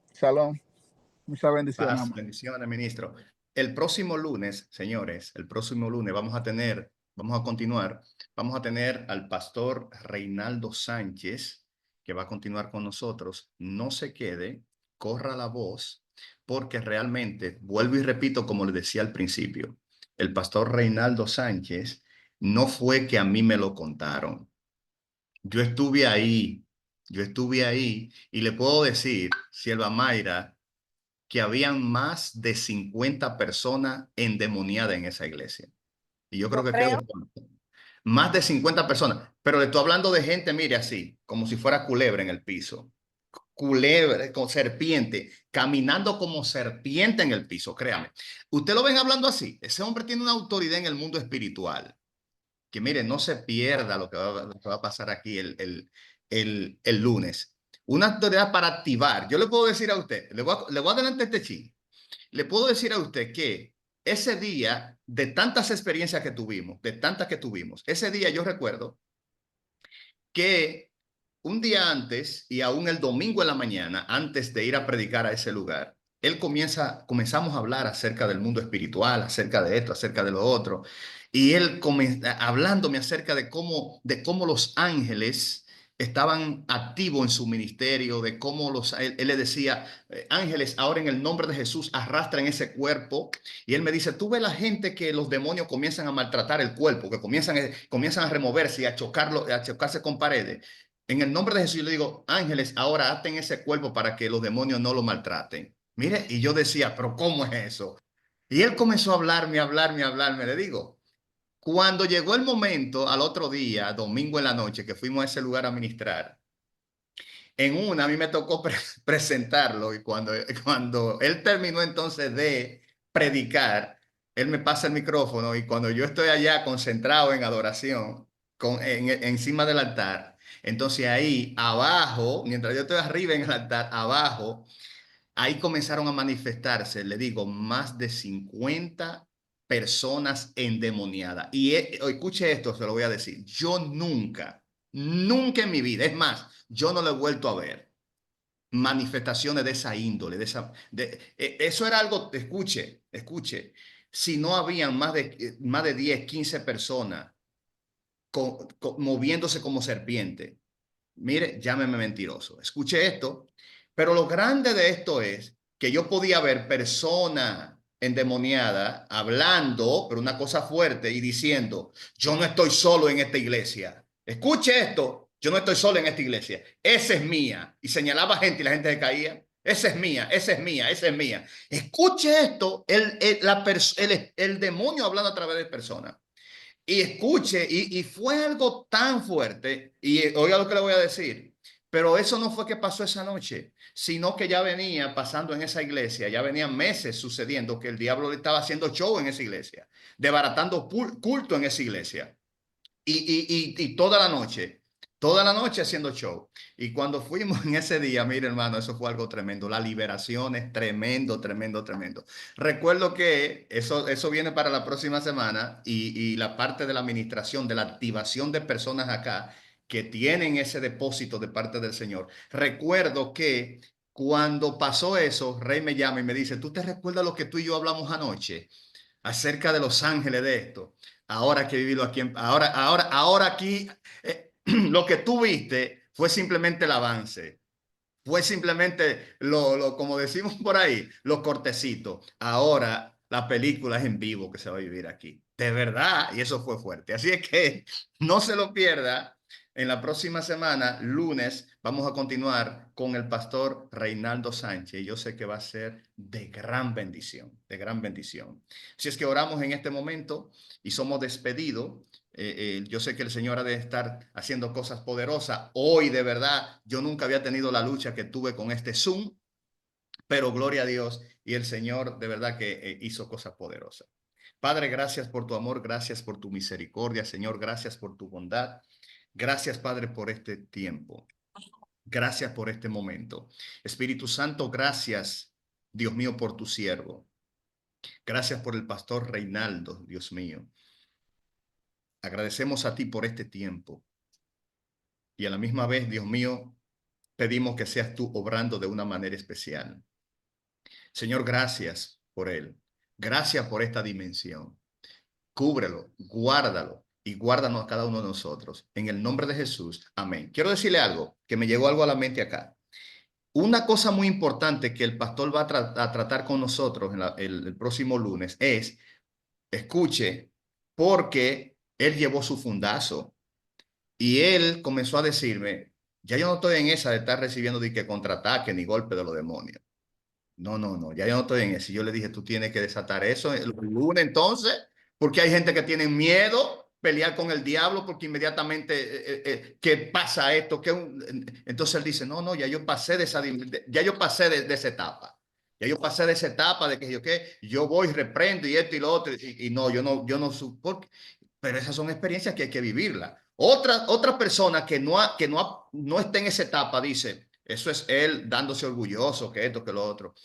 muchas bendiciones.
Paz, bendiciones, ministro. El próximo lunes, señores, vamos a continuar, vamos a tener al pastor Reinaldo Sánchez, que va a continuar con nosotros. No se quede, corra la voz, porque realmente, vuelvo y repito como le decía al principio, el pastor Reinaldo Sánchez no fue que a mí me lo contaron. Yo estuve ahí y le puedo decir, Sierva Mayra, que habían más de 50 personas endemoniadas en esa iglesia. Y yo creo que quedó más de 50 personas, pero le estoy hablando de gente, mire, así, como si fuera culebra en el piso. Culebra, con serpiente, caminando como serpiente en el piso, créame. Usted lo ven hablando así, ese hombre tiene una autoridad en el mundo espiritual, que mire, no se pierda lo que va a pasar aquí el lunes. Una autoridad para activar. Yo le puedo decir a usted, le voy a adelantar este chin. Le puedo decir a usted que ese día, de tantas experiencias que tuvimos, ese día yo recuerdo que un día antes y aún el domingo en la mañana, antes de ir a predicar a ese lugar, comenzamos a hablar acerca del mundo espiritual, acerca de esto, acerca de lo otro. Y él hablándome acerca de cómo los ángeles estaban activos en su ministerio, de cómo él le decía, ángeles, ahora en el nombre de Jesús arrastran ese cuerpo. Y él me dice, tú ves la gente que los demonios comienzan a maltratar el cuerpo, que comienzan a removerse y a chocarse con paredes. En el nombre de Jesús yo le digo, ángeles, ahora aten ese cuerpo para que los demonios no lo maltraten. Mire, y yo decía, pero ¿cómo es eso? Y él comenzó a hablarme, le digo. Cuando llegó el momento, al otro día, domingo en la noche, que fuimos a ese lugar a ministrar, a mí me tocó presentarlo y cuando él terminó entonces de predicar, él me pasa el micrófono y cuando yo estoy allá concentrado en adoración, encima del altar, entonces ahí abajo, mientras yo estoy arriba en el altar, abajo, ahí comenzaron a manifestarse, le digo, más de 50 personas endemoniadas. Y escuche esto, se lo voy a decir. Yo nunca en mi vida, es más, yo no lo he vuelto a ver manifestaciones de esa índole, eso era algo, escuche, si no habían más de 10, 15 personas moviéndose como serpiente. Mire, llámeme mentiroso. Escuche esto. Pero lo grande de esto es que yo podía ver personas endemoniadas hablando, pero una cosa fuerte y diciendo, yo no estoy solo en esta iglesia. Escuche esto. Yo no estoy solo en esta iglesia. Esa es mía. Y señalaba gente y la gente se caía. Esa es mía, esa es mía, esa es mía. Escuche esto. El demonio hablando a través de personas. Y escuche, y fue algo tan fuerte, y oiga lo que le voy a decir, pero eso no fue que pasó esa noche, sino que ya venía pasando en esa iglesia, ya venían meses sucediendo que el diablo le estaba haciendo show en esa iglesia, desbaratando culto en esa iglesia, y toda la noche haciendo show. Y cuando fuimos en ese día, mire hermano, eso fue algo tremendo. La liberación es tremendo. Recuerdo que eso viene para la próxima semana y la parte de la administración, de la activación de personas acá que tienen ese depósito de parte del Señor. Recuerdo que cuando pasó eso, Rey me llama y me dice, ¿tú te recuerdas lo que tú y yo hablamos anoche acerca de los ángeles de esto? Ahora que he vivido aquí, ahora aquí, lo que tú viste fue simplemente el avance. Fue simplemente como decimos por ahí, los cortecitos. Ahora la película es en vivo que se va a vivir aquí. De verdad, y eso fue fuerte. Así es que no se lo pierda. En la próxima semana, lunes, vamos a continuar con el pastor Reinaldo Sánchez. Yo sé que va a ser de gran bendición, de gran bendición. Si es que oramos en este momento y somos despedidos. Yo sé que el Señor ha de estar haciendo cosas poderosas. Hoy, de verdad, yo nunca había tenido la lucha que tuve con este Zoom, pero gloria a Dios y el Señor de verdad que hizo cosas poderosas. Padre, gracias por tu amor, gracias por tu misericordia, Señor, gracias por tu bondad. Gracias, Padre, por este tiempo. Gracias por este momento. Espíritu Santo, gracias, Dios mío, por tu siervo. Gracias por el pastor Reinaldo, Dios mío. Agradecemos a ti por este tiempo. Y a la misma vez, Dios mío, pedimos que seas tú obrando de una manera especial. Señor, gracias por él. Gracias por esta dimensión. Cúbrelo, guárdalo y guárdanos a cada uno de nosotros. En el nombre de Jesús. Amén. Quiero decirle algo, que me llegó algo a la mente acá. Una cosa muy importante que el pastor va a tratar con nosotros el próximo lunes es, escuche, porque él llevó su fundazo y él comenzó a decirme, ya yo no estoy en esa de estar recibiendo de que contraataque ni golpe de los demonios. No, ya yo no estoy en eso. Y yo le dije, tú tienes que desatar eso el lunes entonces, porque hay gente que tiene miedo pelear con el diablo porque inmediatamente, ¿qué pasa esto? Entonces él dice, no, ya yo pasé de esa, ya yo pasé de esa etapa. Ya yo pasé de esa etapa de que yo voy, reprendo y esto y lo otro. Y no, yo no supo. Pero esas son experiencias que hay que vivirlas. Otra persona que no está en esa etapa dice, eso es él dándose orgulloso, que esto, que lo otro.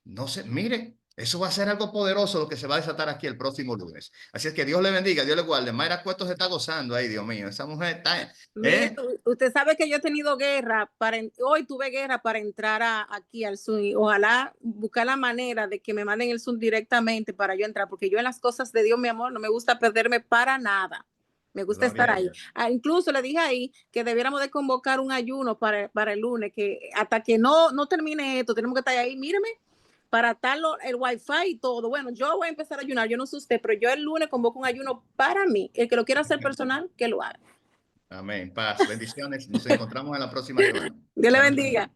No sé, mire, eso va a ser algo poderoso lo que se va a desatar aquí el próximo lunes. Así es que Dios le bendiga, Dios le guarde. Mayra Cueto se está gozando ahí, Dios mío. Esa mujer está...
Mire, usted sabe que yo he tenido guerra, hoy tuve guerra para entrar aquí al Zoom. Ojalá buscar la manera de que me manden el Zoom directamente para yo entrar, porque yo en las cosas de Dios, mi amor, no me gusta perderme para nada. Me gusta
Gloria
estar
a
ahí.
Dios.
Incluso le dije ahí que debiéramos de convocar un ayuno para el lunes, que hasta que no termine esto, tenemos que estar ahí, míreme, para estar el wifi y todo. Bueno, yo voy a empezar a ayunar, yo no sé usted, pero yo el lunes convoco un ayuno para mí. El que lo quiera hacer personal, que lo haga.
Amén. Paz, bendiciones. Nos encontramos en la próxima semana.
Dios le
Buenas noches.
bendiga.